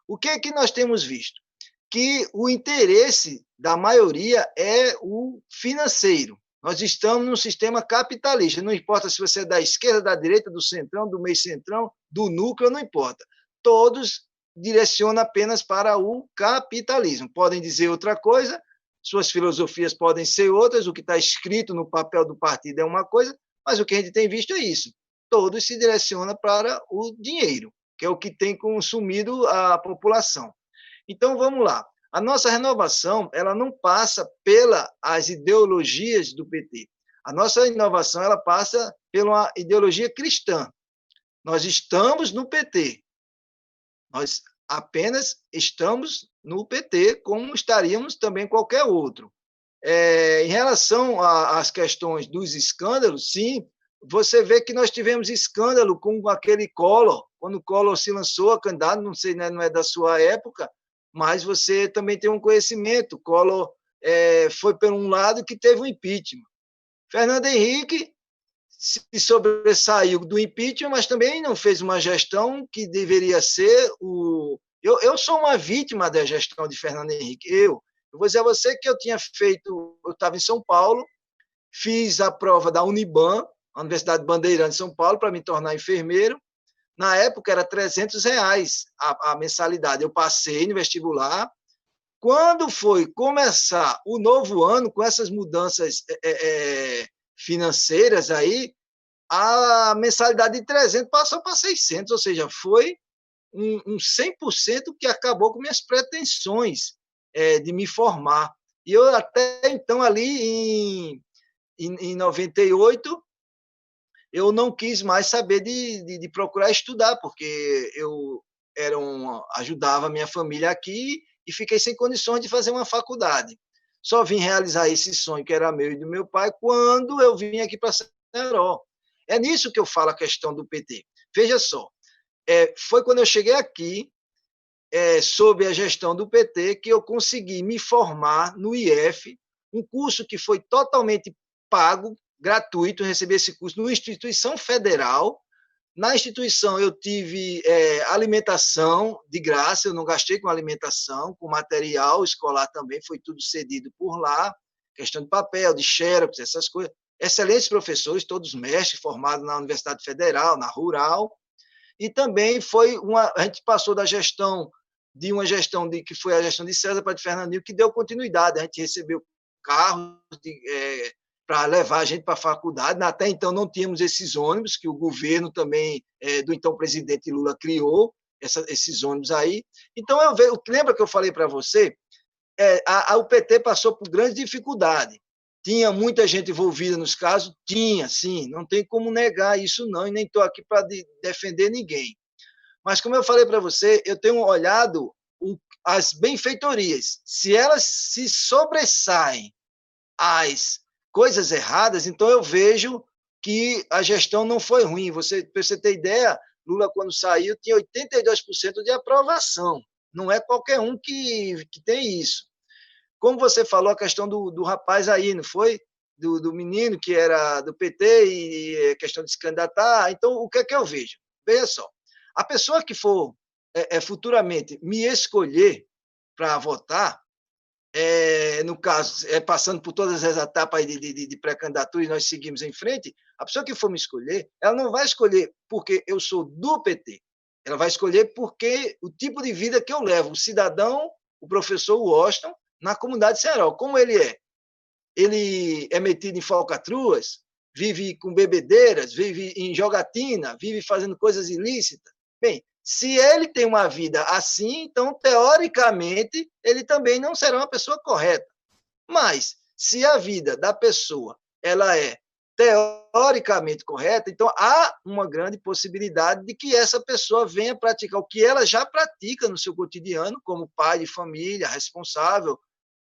S2: O que é que nós temos visto? Que o interesse da maioria é o financeiro. Nós estamos num sistema capitalista. Não importa se você é da esquerda, da direita, do centrão, do meio centrão, do núcleo, não importa. Todos direcionam apenas para o capitalismo. Podem dizer outra coisa, suas filosofias podem ser outras, o que está escrito no papel do partido é uma coisa, mas o que a gente tem visto é isso. Todos se direcionam para o dinheiro, que é o que tem consumido a população. Então, vamos lá. A nossa renovação ela não passa pelas ideologias do PT. A nossa inovação ela passa pela ideologia cristã. Nós estamos no PT. Nós apenas estamos no PT, como estaríamos também qualquer outro. Em relação às questões dos escândalos, sim, você vê que nós tivemos escândalo com aquele Collor, quando o Collor se lançou a candidato, não sei, né, não é da sua época, mas você também tem um conhecimento. Collor foi por um lado que teve um impeachment. Fernando Henrique se sobressaiu do impeachment, mas também não fez uma gestão que deveria ser o... Eu sou uma vítima da gestão de Fernando Henrique. Eu vou dizer a você que eu estava em São Paulo, fiz a prova da Uniban, a Universidade Bandeirantes de São Paulo, para me tornar enfermeiro. Na época era R$300 a mensalidade. Eu passei no vestibular. Quando foi começar o novo ano, com essas mudanças financeiras aí, a mensalidade de 300 passou para 600, ou seja, foi um 100% que acabou com minhas pretensões de me formar. E eu até então, ali em 98, eu não quis mais saber de procurar estudar, porque eu ajudava a minha família aqui e fiquei sem condições de fazer uma faculdade. Só vim realizar esse sonho, que era meu e do meu pai, quando eu vim aqui para Santarém. É nisso que eu falo a questão do PT. Veja só, foi quando eu cheguei aqui, sob a gestão do PT, que eu consegui me formar no IF, um curso que foi totalmente pago, gratuito, eu recebi esse curso numa instituição federal. Na instituição eu tive alimentação de graça, eu não gastei com alimentação, com material escolar também, foi tudo cedido por lá, questão de papel, de xerox, essas coisas. Excelentes professores, todos mestres, formados na Universidade Federal, na Rural, e também a gente passou da gestão, que foi a gestão de César para de Fernandinho, que deu continuidade, a gente recebeu carros para levar a gente para a faculdade. Até então não tínhamos esses ônibus, que o governo também, do então presidente Lula, criou esses ônibus aí. Então, lembra que eu falei para você? O PT passou por grande dificuldade. Tinha muita gente envolvida nos casos? Tinha, sim. Não tem como negar isso, não, e nem estou aqui para defender ninguém. Mas, como eu falei para você, eu tenho olhado as benfeitorias. Se elas se sobressaem às coisas erradas, então eu vejo que a gestão não foi ruim. Para você ter ideia, Lula, quando saiu, tinha 82% de aprovação. Não é qualquer um que tem isso. como você falou, a questão do rapaz aí, não foi? Do menino que era do PT e questão de se candidatar. Então, o que é que eu vejo? Veja só, a pessoa que for futuramente me escolher para votar, no caso, passando por todas as etapas de pré-candidatura e nós seguimos em frente, a pessoa que for me escolher, ela não vai escolher porque eu sou do PT, ela vai escolher porque o tipo de vida que eu levo, o cidadão, o professor Washington, na comunidade de Ceará, como ele é. Ele é metido em falcatruas, vive com bebedeiras, vive em jogatina, vive fazendo coisas ilícitas. Bem, se ele tem uma vida assim, então, teoricamente, ele também não será uma pessoa correta. Mas, se a vida da pessoa ela é teoricamente correta, então há uma grande possibilidade de que essa pessoa venha praticar o que ela já pratica no seu cotidiano, como pai de família, responsável.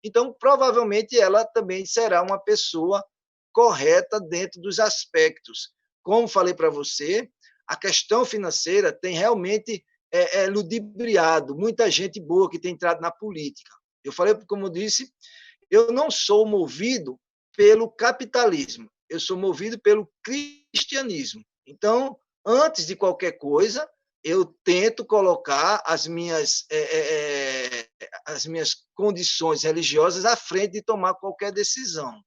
S2: Então, provavelmente, ela também será uma pessoa correta dentro dos aspectos. Como falei para você, a questão financeira tem realmente ludibriado muita gente boa que tem entrado na política. Eu falei, como eu disse, eu não sou movido pelo capitalismo, eu sou movido pelo cristianismo. Então, antes de qualquer coisa, eu tento colocar as minhas condições religiosas à frente de tomar qualquer decisão.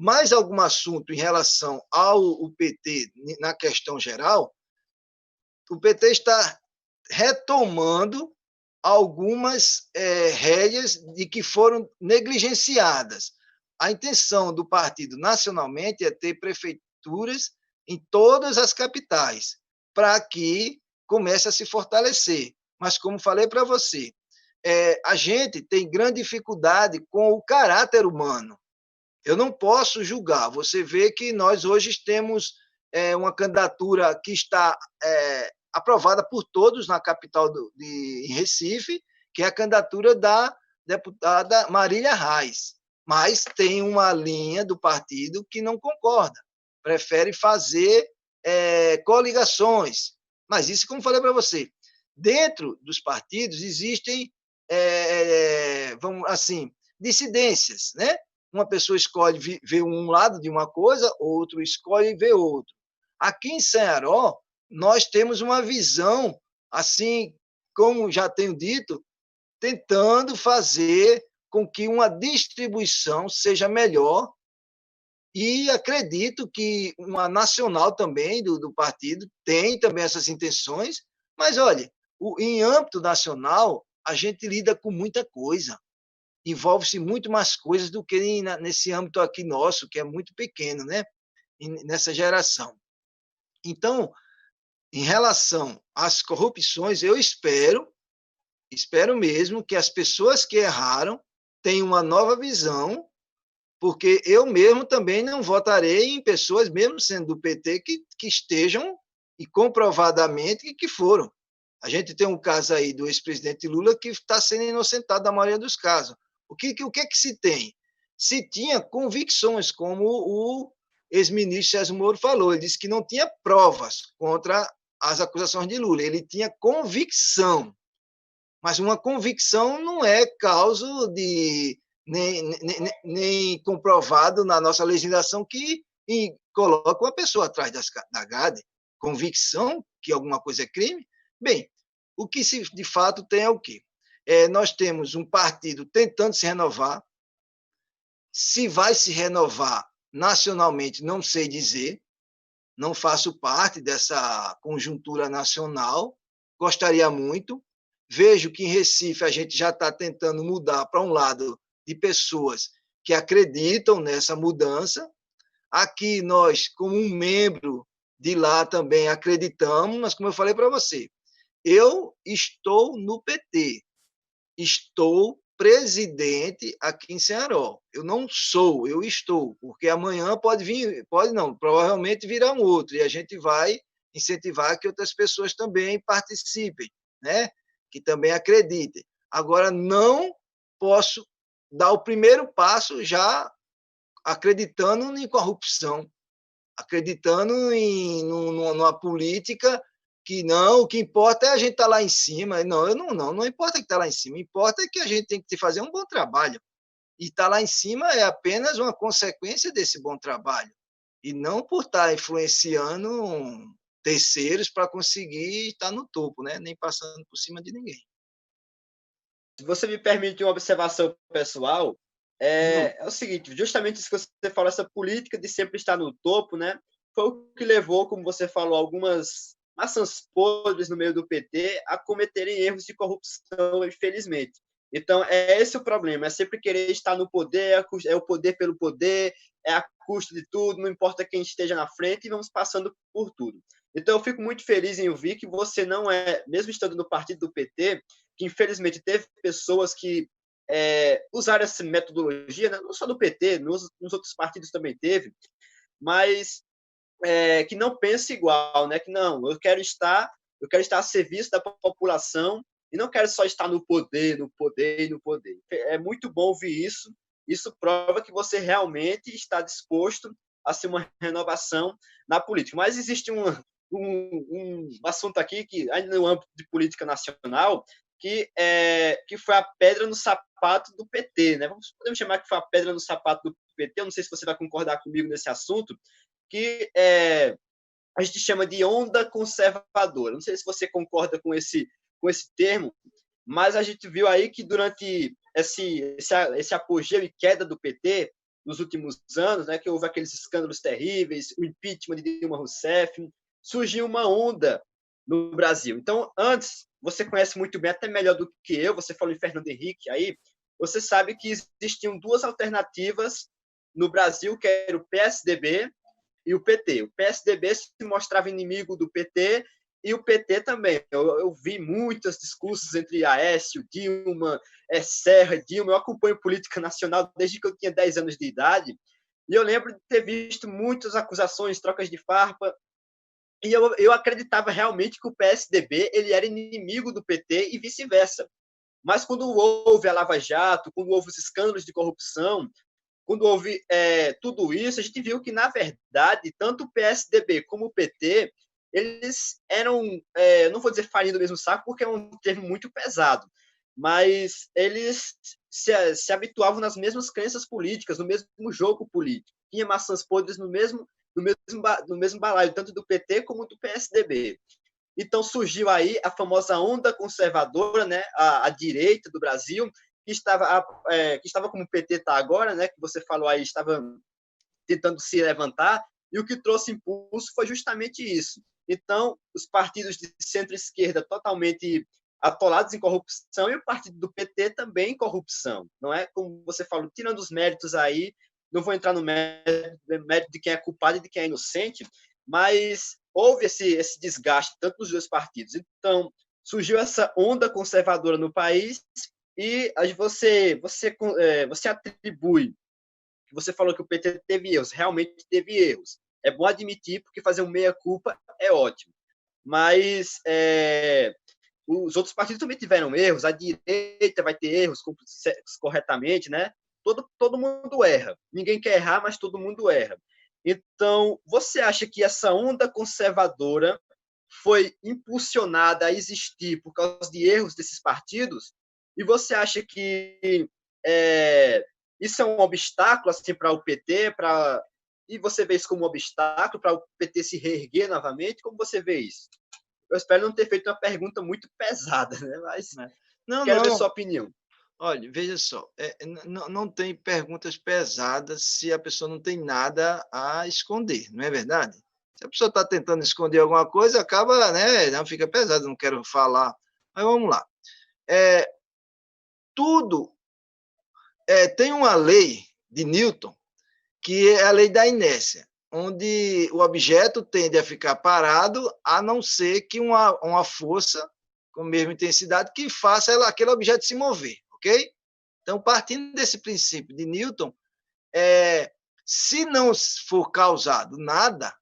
S2: Mais algum assunto em relação ao PT na questão geral, o PT está retomando algumas rédeas de que foram negligenciadas. A intenção do partido nacionalmente é ter prefeituras em todas as capitais, para que comece a se fortalecer. Mas, como falei para você, a gente tem grande dificuldade com o caráter humano. Eu não posso julgar. Você vê que nós hoje temos uma candidatura que está aprovada por todos na capital em Recife, que é a candidatura da deputada Marília Reis. Mas tem uma linha do partido que não concorda, prefere fazer coligações. Mas isso, como falei para você, dentro dos partidos existem, vamos assim, dissidências, né? Uma pessoa escolhe ver um lado de uma coisa, outro escolhe ver outro. Aqui em Ceará, nós temos uma visão, assim, como já tenho dito, tentando fazer com que uma distribuição seja melhor, e acredito que uma nacional também do partido tem também essas intenções, mas, olha, em âmbito nacional, a gente lida com muita coisa, envolve-se muito mais coisas do que nesse âmbito aqui nosso, que é muito pequeno, né? Nessa geração. Então, em relação às corrupções, eu espero mesmo que as pessoas que erraram tenham uma nova visão, porque eu mesmo também não votarei em pessoas, mesmo sendo do PT, que estejam e comprovadamente que foram. A gente tem um caso aí do ex-presidente Lula que está sendo inocentado na maioria dos casos. O que se tem? Se tinha convicções, como o ex-ministro Sérgio Moro falou, ele disse que não tinha provas contra as acusações de Lula, ele tinha convicção. Mas uma convicção não é causa de nem comprovado na nossa legislação que coloca uma pessoa atrás da grade. Convicção que alguma coisa é crime. Bem, o que se de fato tem é o quê? Nós temos um partido tentando se renovar. Se vai se renovar nacionalmente, não sei dizer. Não faço parte dessa conjuntura nacional. Gostaria muito. Vejo que em Recife a gente já está tentando mudar para um lado de pessoas que acreditam nessa mudança. Aqui nós, como um membro de lá, também acreditamos, mas como eu falei para você, eu estou no PT, estou presidente aqui em Ceará. Eu não sou, eu estou, porque amanhã pode vir, pode não, provavelmente virá um outro, e a gente vai incentivar que outras pessoas também participem, né? Que também acreditem. Agora, não posso dar o primeiro passo já acreditando em corrupção, acreditando numa política que não, o que importa é a gente estar lá em cima. Não importa que está lá em cima, importa é que a gente tem que fazer um bom trabalho. E estar lá em cima é apenas uma consequência desse bom trabalho, e não por estar influenciando terceiros para conseguir estar no topo, né? Nem passando por cima de ninguém.
S1: Se você me permite uma observação pessoal, é o seguinte, justamente isso que você falou, essa política de sempre estar no topo, né, foi o que levou, como você falou, algumas maçãs podres no meio do PT a cometerem erros de corrupção, infelizmente. Então, é esse o problema, é sempre querer estar no poder, é o poder pelo poder, é a custo de tudo, não importa quem esteja na frente, e vamos passando por tudo. Então, eu fico muito feliz em ouvir que você não é, mesmo estando no partido do PT, que infelizmente teve pessoas que usaram essa metodologia, né? Não só do PT, nos outros partidos também teve, mas que não pensa igual, né? Que não, eu quero estar a serviço da população e não quero só estar no poder, no poder e no poder. É muito bom ouvir isso. Isso prova que você realmente está disposto a ser uma renovação na política. Mas existe um assunto aqui que, ainda no âmbito de política nacional, que foi a pedra no sapato do PT, né? Podemos chamar que foi a pedra no sapato do PT. Eu não sei se você vai concordar comigo nesse assunto, que a gente chama de onda conservadora. Não sei se você concorda com esse termo, mas a gente viu aí que durante esse apogeu e queda do PT nos últimos anos, né, que houve aqueles escândalos terríveis, o impeachment de Dilma Rousseff, surgiu uma onda no Brasil. Então, antes, você conhece muito bem, até melhor do que eu, você falou em Fernando Henrique aí, você sabe que existiam duas alternativas no Brasil, que era o PSDB e o PT. O PSDB se mostrava inimigo do PT e o PT também. Eu vi muitos discursos entre Aécio, Dilma, Serra, Dilma. Eu acompanho política nacional desde que eu tinha 10 anos de idade e eu lembro de ter visto muitas acusações, trocas de farpa, e eu acreditava realmente que o PSDB ele era inimigo do PT e vice-versa. Mas quando houve a Lava Jato, quando houve os escândalos de corrupção, quando houve tudo isso, a gente viu que, na verdade, tanto o PSDB como o PT, eles eram, não vou dizer farinha do mesmo saco, porque é um termo muito pesado, mas eles se habituavam nas mesmas crenças políticas, no mesmo jogo político. Tinha maçãs podres no mesmo balaio, tanto do PT como do PSDB. Então surgiu aí a famosa onda conservadora, né, a direita do Brasil, que estava como o PT está agora, né, que você falou aí, estava tentando se levantar, e o que trouxe impulso foi justamente isso. Então, os partidos de centro-esquerda totalmente atolados em corrupção e o partido do PT também em corrupção, não é? Como você falou, tirando os méritos aí, não vou entrar no mérito de quem é culpado e de quem é inocente, mas houve esse desgaste tanto dos dois partidos. Então, surgiu essa onda conservadora no país e você atribui, você falou que o PT teve erros, realmente teve erros. É bom admitir, porque fazer um meia-culpa é ótimo. Mas os outros partidos também tiveram erros, a direita vai ter erros corretamente, né? Todo mundo erra. Ninguém quer errar, mas todo mundo erra. Então, você acha que essa onda conservadora foi impulsionada a existir por causa de erros desses partidos? E você acha que isso é um obstáculo assim, para o PT? E você vê isso como um obstáculo para o PT se reerguer novamente? Como você vê isso? Eu espero não ter feito uma pergunta muito pesada, né? Mas quero ver sua opinião.
S2: Olha, veja só, não tem perguntas pesadas se a pessoa não tem nada a esconder, não é verdade? Se a pessoa está tentando esconder alguma coisa, acaba, né? Não fica pesado, não quero falar. Mas vamos lá. Tudo tem uma lei de Newton, que é a lei da inércia, onde o objeto tende a ficar parado, a não ser que uma força com a mesma intensidade que faça aquele objeto se mover, ok? Então, partindo desse princípio de Newton, se não for causado nada,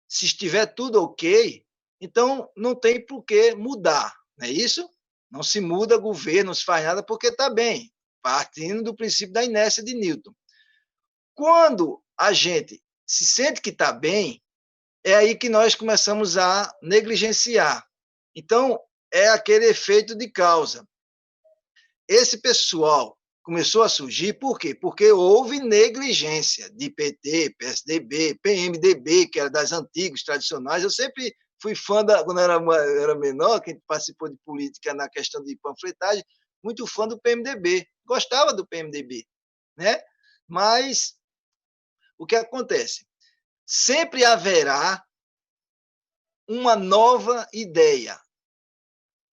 S2: se estiver tudo ok, então não tem por que mudar, não é isso? Não se muda governo, não se faz nada porque está bem, partindo do princípio da inércia de Newton. Quando a gente se sente que está bem, é aí que nós começamos a negligenciar, Então, é aquele efeito de causa. Esse pessoal começou a surgir por quê? Porque houve negligência de PT, PSDB, PMDB, que era das antigas, tradicionais. Eu sempre fui fã, quando era menor, quem participou de política na questão de panfletagem, muito fã do PMDB. Gostava do PMDB, né? Mas o que acontece? Sempre haverá uma nova ideia.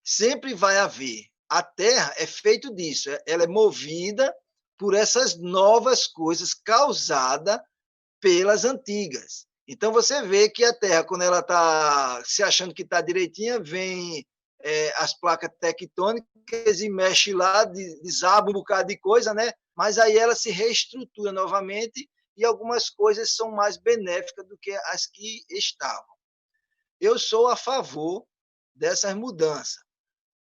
S2: Sempre vai haver. A Terra é feito disso, ela é movida por essas novas coisas causadas pelas antigas. Então, você vê que a Terra, quando ela está se achando que está direitinha, vem as placas tectônicas e mexe lá, desaba um bocado de coisa, né? Mas aí ela se reestrutura novamente e algumas coisas são mais benéficas do que as que estavam. Eu sou a favor dessas mudanças.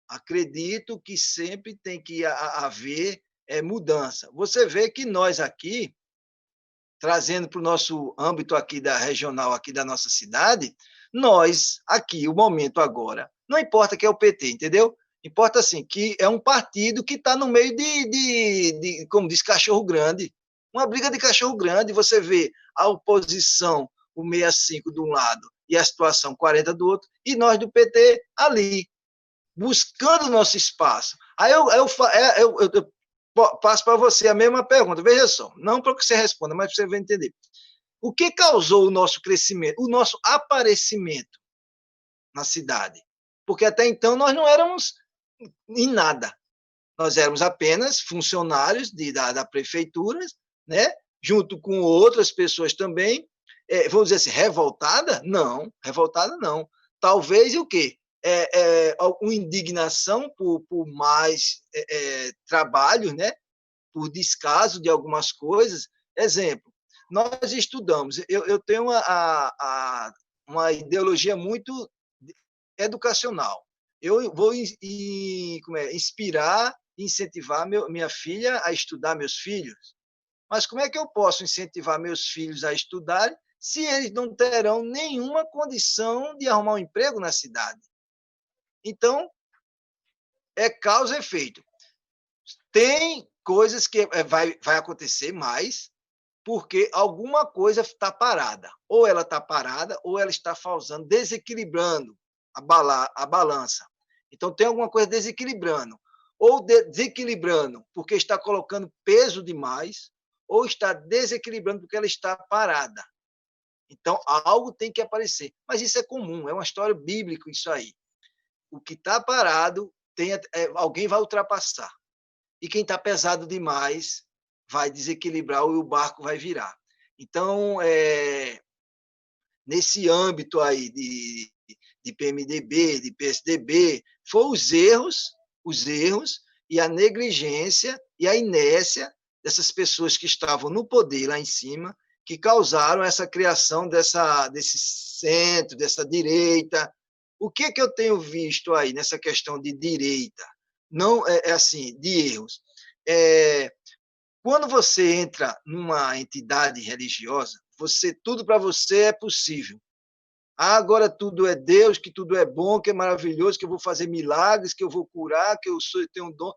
S2: Acredito que sempre tem que haver mudança. Você vê que nós aqui, trazendo para o nosso âmbito aqui da regional, aqui da nossa cidade, nós, aqui, o momento agora, não importa que é o PT, entendeu? Importa, assim, que é um partido que está no meio como diz, cachorro grande. Uma briga de cachorro grande, você vê a oposição, o 65 de um lado e a situação 40 do outro, e nós do PT ali, buscando o nosso espaço. Aí eu passo para você a mesma pergunta. Veja só, não para que você responda, mas para você entender. O que causou o nosso crescimento, o nosso aparecimento na cidade? Porque até então nós não éramos em nada. Nós éramos apenas funcionários da prefeitura, né? Junto com outras pessoas também. Vamos dizer assim, revoltada? Não, revoltada não. Talvez o quê? Uma indignação por mais trabalho, né? Por descaso de algumas coisas. Exemplo, nós estudamos, eu tenho uma ideologia muito educacional. Eu vou inspirar, incentivar minha filha a estudar, meus filhos. Mas como é que eu posso incentivar meus filhos a estudar se eles não terão nenhuma condição de arrumar um emprego na cidade? Então, é causa e efeito. Tem coisas que vai acontecer mais porque alguma coisa está parada. Ou ela está parada, ou ela está falsando, desequilibrando a balança. Então, tem alguma coisa desequilibrando. Ou desequilibrando porque está colocando peso demais, ou está desequilibrando porque ela está parada. Então, algo tem que aparecer. Mas isso é comum, é uma história bíblica isso aí. O que está parado, alguém vai ultrapassar. E quem está pesado demais vai desequilibrar e o barco vai virar. Então, nesse âmbito aí de PMDB, de PSDB, foram os erros e a negligência e a inércia dessas pessoas que estavam no poder lá em cima, que causaram essa criação desse centro, dessa direita. O que eu tenho visto aí nessa questão de direita? Não assim, de erros. Quando você entra numa entidade religiosa, tudo para você é possível. Agora tudo é Deus, que tudo é bom, que é maravilhoso, que eu vou fazer milagres, que eu vou curar, que eu tenho um dom.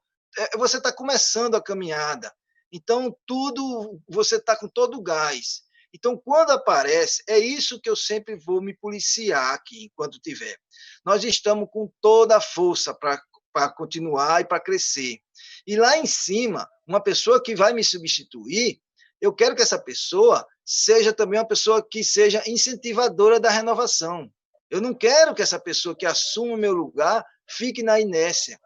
S2: Você está começando a caminhada. Então, tudo, você está com todo o gás. Então, quando aparece, é isso que eu sempre vou me policiar aqui, enquanto tiver. Nós estamos com toda a força para continuar e para crescer. E lá em cima, uma pessoa que vai me substituir, eu quero que essa pessoa seja também uma pessoa que seja incentivadora da renovação. Eu não quero que essa pessoa que assuma o meu lugar fique na inércia.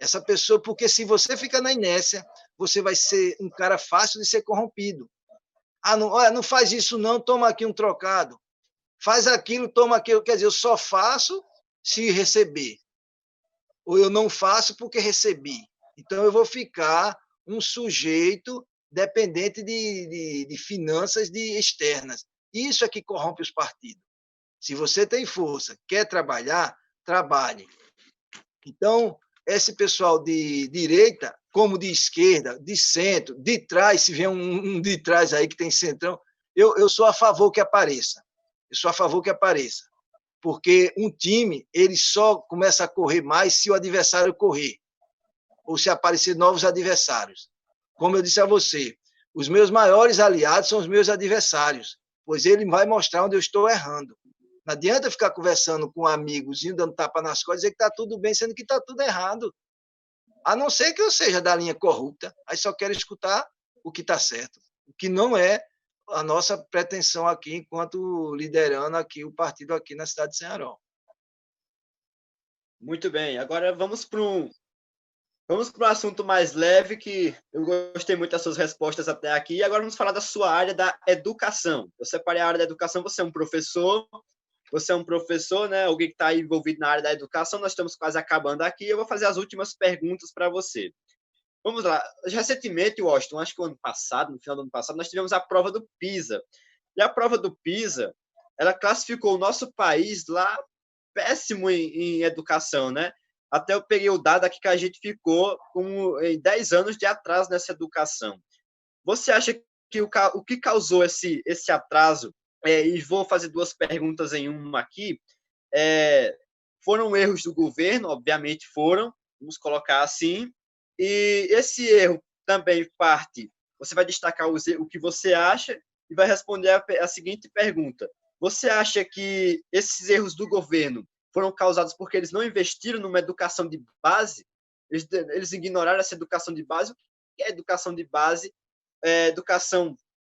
S2: Essa pessoa, porque se você fica na inércia, você vai ser um cara fácil de ser corrompido. Não faz isso não, toma aqui um trocado. Faz aquilo, toma aquilo. Quer dizer, eu só faço se receber. Ou eu não faço porque recebi. Então, eu vou ficar um sujeito dependente de finanças externas. Isso é que corrompe os partidos. Se você tem força, quer trabalhar, trabalhe. Então, esse pessoal de direita, como de esquerda, de centro, de trás, se vier um de trás aí que tem centrão, eu sou a favor que apareça. Eu sou a favor que apareça. porque um time ele só começa a correr mais se o adversário correr, ou se aparecer novos adversários. Como eu disse a você, os meus maiores aliados são os meus adversários, pois ele vai mostrar onde eu estou errando. Não adianta ficar conversando com amigos e dando tapa nas costas e dizer que está tudo bem, sendo que está tudo errado. A não ser que eu seja da linha corrupta, aí só quero escutar o que está certo, o que não é a nossa pretensão aqui, enquanto liderando aqui o partido aqui na cidade de Ceará.
S1: Muito bem, agora vamos para um assunto mais leve, que eu gostei muito das suas respostas até aqui, e agora vamos falar da sua área da educação. Eu separei a área da educação, você é um professor, né? Alguém que está envolvido na área da educação. Nós estamos quase acabando aqui. Eu vou fazer as últimas perguntas para você. Vamos lá. Recentemente, Washington, acho que no final do ano passado, nós tivemos a prova do PISA. E a prova do PISA, ela classificou o nosso país lá péssimo em educação, né? Até eu peguei o dado aqui que a gente ficou em 10 anos de atraso nessa educação. Você acha que o que causou esse atraso, e vou fazer duas perguntas em uma aqui, foram erros do governo? Obviamente foram, vamos colocar assim, e esse erro também você vai destacar o que você acha e vai responder a seguinte pergunta: você acha que esses erros do governo foram causados porque eles não investiram numa educação de base? Eles ignoraram essa educação de base? O que é educação de base?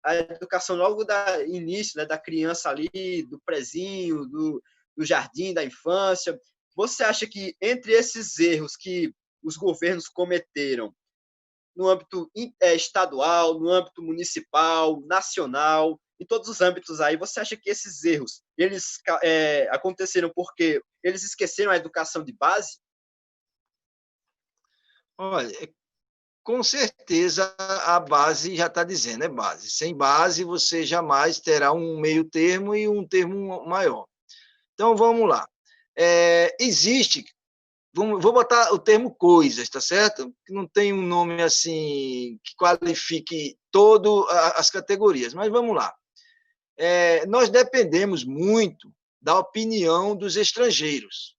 S1: A educação logo da início, né, da criança ali, do prezinho, do jardim, da infância. Você acha que entre esses erros que os governos cometeram, no âmbito estadual, no âmbito municipal, nacional, em todos os âmbitos aí, você acha que esses erros eles aconteceram porque eles esqueceram a educação de base?
S2: Olha, com certeza a base já está dizendo, é base. Sem base, você jamais terá um meio termo e um termo maior. Então, vamos lá. Existe, vou botar o termo coisas, tá certo? Que não tem um nome assim que qualifique todas as categorias, mas vamos lá. Nós dependemos muito da opinião dos estrangeiros.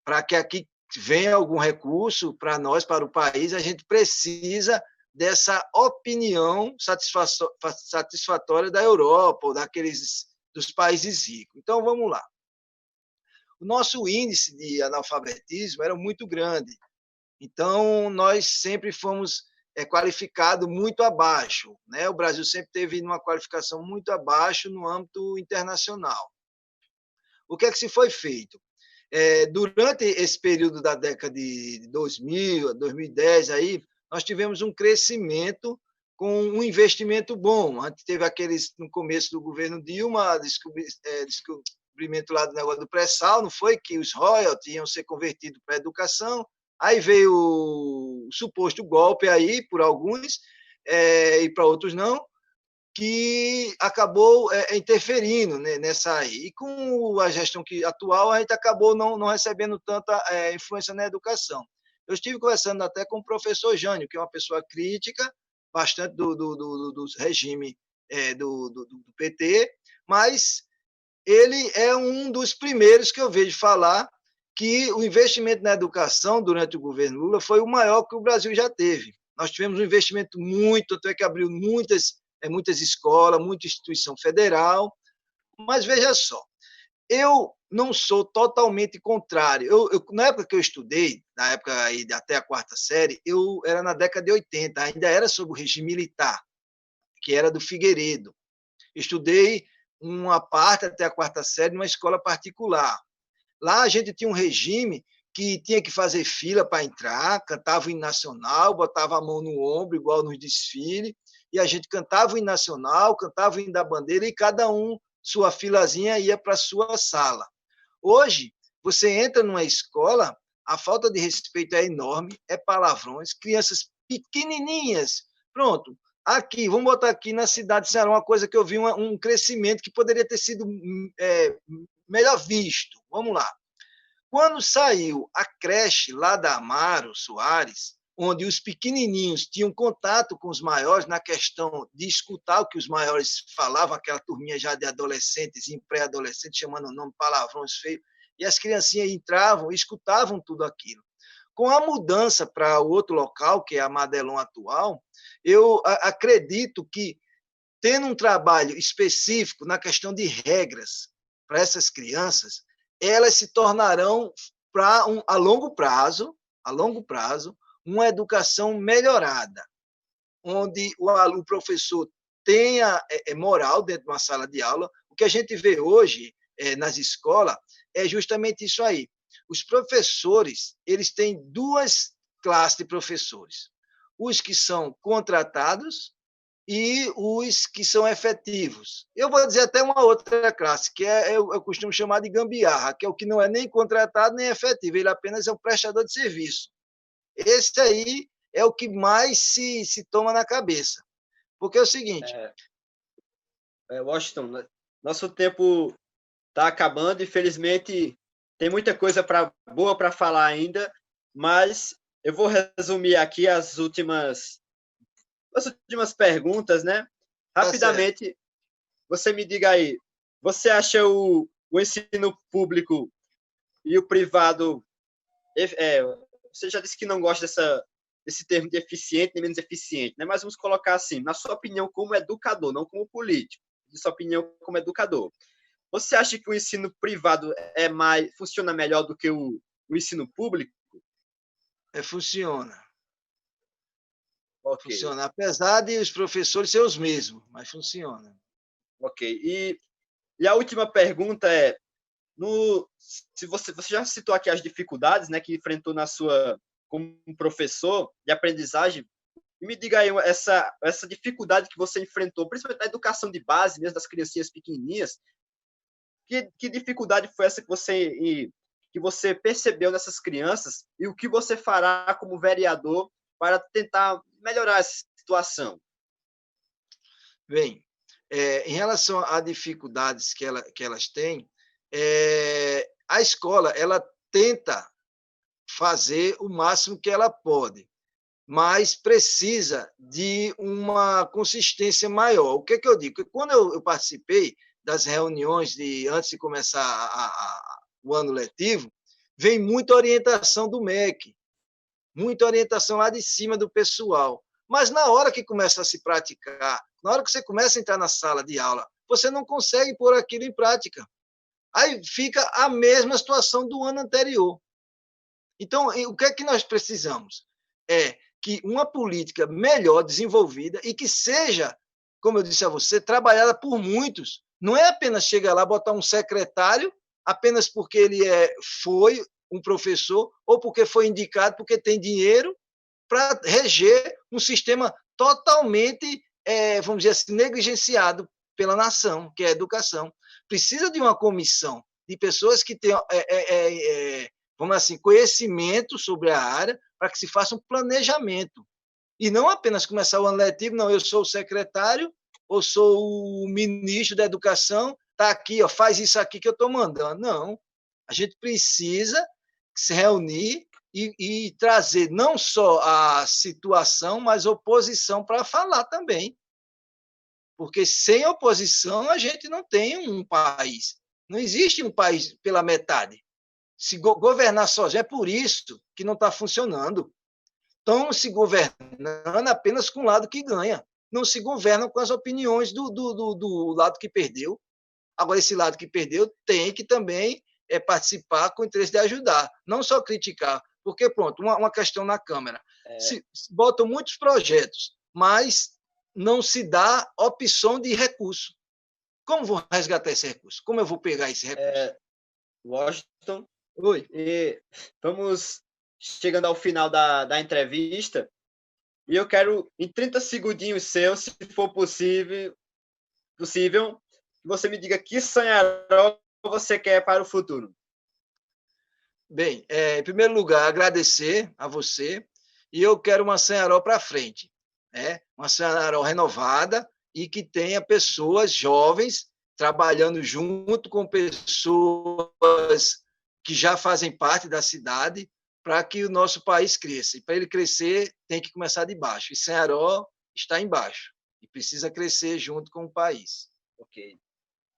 S2: Para que aqui venha algum recurso para nós, para o país, a gente precisa dessa opinião satisfatória da Europa ou dos países ricos. Então, vamos lá. O nosso índice de analfabetismo era muito grande. Então, nós sempre fomos qualificados muito abaixo, né? O Brasil sempre teve uma qualificação muito abaixo no âmbito internacional. O que é que se foi feito? Durante esse período da década de 2000, 2010, aí, nós tivemos um crescimento com um investimento bom. A gente teve no começo do governo Dilma, descobrimento lá do negócio do pré-sal, não foi? Que os royalties iam ser convertidos para a educação. Aí veio o suposto golpe aí, por alguns, e para outros não, que acabou interferindo, né, nessa aí. E com a gestão atual, a gente acabou não recebendo tanta influência na educação. Eu estive conversando até com o professor Jânio, que é uma pessoa crítica, bastante do regime do PT, mas ele é um dos primeiros que eu vejo falar que o investimento na educação durante o governo Lula foi o maior que o Brasil já teve. Nós tivemos um investimento muito, até que abriu muitas escolas, muita instituição federal, mas veja só, eu não sou totalmente contrário. Na época que eu estudei, na época aí, até a quarta série, eu era na década de 80, ainda era sob o regime militar, que era do Figueiredo. Estudei uma parte até a quarta série numa escola particular. Lá a gente tinha um regime que tinha que fazer fila para entrar, cantava o hino nacional, botava a mão no ombro, igual nos desfiles, e a gente cantava o hino nacional, cantava o hino da bandeira, e cada um, sua filazinha, ia para a sua sala. Hoje, você entra numa escola, a falta de respeito é enorme, é palavrões, crianças pequenininhas. Pronto, aqui, vamos botar aqui na cidade de Ceará, uma coisa que eu vi, um crescimento que poderia ter sido melhor visto. Vamos lá. Quando saiu a creche lá da Amaro Soares, onde os pequenininhos tinham contato com os maiores na questão de escutar o que os maiores falavam, aquela turminha já de adolescentes e pré-adolescentes, chamando o nome, palavrões feios, e as criancinhas entravam e escutavam tudo aquilo. Com a mudança para o outro local, que é a Madelon atual, eu acredito que, tendo um trabalho específico na questão de regras para essas crianças, elas se tornarão, a longo prazo, uma educação melhorada, onde o professor tenha moral dentro de uma sala de aula. O que a gente vê hoje nas escolas é justamente isso aí. Os professores, eles têm duas classes de professores: os que são contratados e os que são efetivos. Eu vou dizer até uma outra classe, que eu costumo chamar de gambiarra, que é o que não é nem contratado nem efetivo, ele apenas é um prestador de serviço. Esse aí é o que mais se toma na cabeça. Porque é o seguinte...
S1: Washington, nosso tempo está acabando, infelizmente tem muita coisa boa para falar ainda, mas eu vou resumir aqui as últimas perguntas, né? Rapidamente, você me diga aí, você acha o ensino público e o privado... você já disse que não gosta desse termo de eficiente nem menos eficiente, né? Mas vamos colocar assim, na sua opinião como educador, não como político, na sua opinião como educador. Você acha que o ensino privado funciona melhor do que o ensino público?
S2: Funciona.
S1: Okay.
S2: Funciona, apesar de os professores ser os mesmos, mas funciona.
S1: Ok. E a última pergunta é, se você já citou aqui as dificuldades, né, que enfrentou como professor de aprendizagem, e me diga aí essa dificuldade que você enfrentou, principalmente na educação de base, mesmo das criancinhas pequenininhas. Que dificuldade foi essa que você percebeu nessas crianças e o que você fará como vereador para tentar melhorar essa situação?
S2: Bem, em relação a dificuldades que elas têm, a escola ela tenta fazer o máximo que ela pode, mas precisa de uma consistência maior. O que eu digo? Quando eu participei das reuniões antes de começar o ano letivo, vem muita orientação do MEC, muita orientação lá de cima do pessoal. Mas na hora que começa a se praticar, na hora que você começa a entrar na sala de aula, você não consegue pôr aquilo em prática. Aí fica a mesma situação do ano anterior. Então, o que é que nós precisamos? É que uma política melhor desenvolvida e que seja, como eu disse a você, trabalhada por muitos. Não é apenas chegar lá, botar um secretário, apenas porque ele foi um professor ou porque foi indicado, porque tem dinheiro, para reger um sistema totalmente, vamos dizer assim, negligenciado pela nação, que é a educação. Precisa de uma comissão de pessoas que tenham, vamos assim, conhecimento sobre a área, para que se faça um planejamento. E não apenas começar o ano letivo, não, eu sou o secretário, ou sou o ministro da educação, está aqui, faz isso aqui que eu estou mandando. Não, a gente precisa se reunir e trazer não só a situação, mas oposição para falar também. Porque sem oposição a gente não tem um país. Não existe um país pela metade. Se governar sozinho, é por isso que não está funcionando. Estão se governando apenas com o lado que ganha. Não se governam com as opiniões do lado que perdeu. Agora, esse lado que perdeu tem que também participar com o interesse de ajudar, não só criticar. Porque, pronto, uma questão na Câmara. Se botam muitos projetos, mas não se dá opção de recurso. Como vou resgatar esse recurso? Como eu vou pegar esse recurso?
S1: Washington,
S2: Oi.
S1: E vamos chegando ao final da entrevista, e eu quero, em 30 segundinhos seus, se for possível, que você me diga que Sanharol você quer para o futuro.
S2: Bem, em primeiro lugar, agradecer a você, e eu quero uma Sanharol para frente, uma Sanharol renovada e que tenha pessoas jovens trabalhando junto com pessoas que já fazem parte da cidade, para que o nosso país cresça. E para ele crescer, tem que começar de baixo. E Ceará está embaixo e precisa crescer junto com o país.
S1: Ok.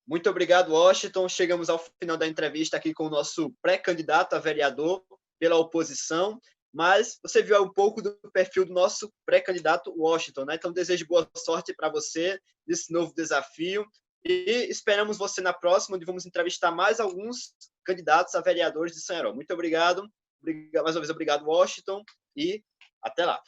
S1: Muito obrigado, Washington. Chegamos ao final da entrevista aqui com o nosso pré-candidato a vereador pela oposição, mas você viu um pouco do perfil do nosso pré-candidato Washington, né? Então, desejo boa sorte para você nesse novo desafio e esperamos você na próxima, onde vamos entrevistar mais alguns candidatos a vereadores de Ceará. Muito obrigado. Mais uma vez, obrigado, Washington, e até lá.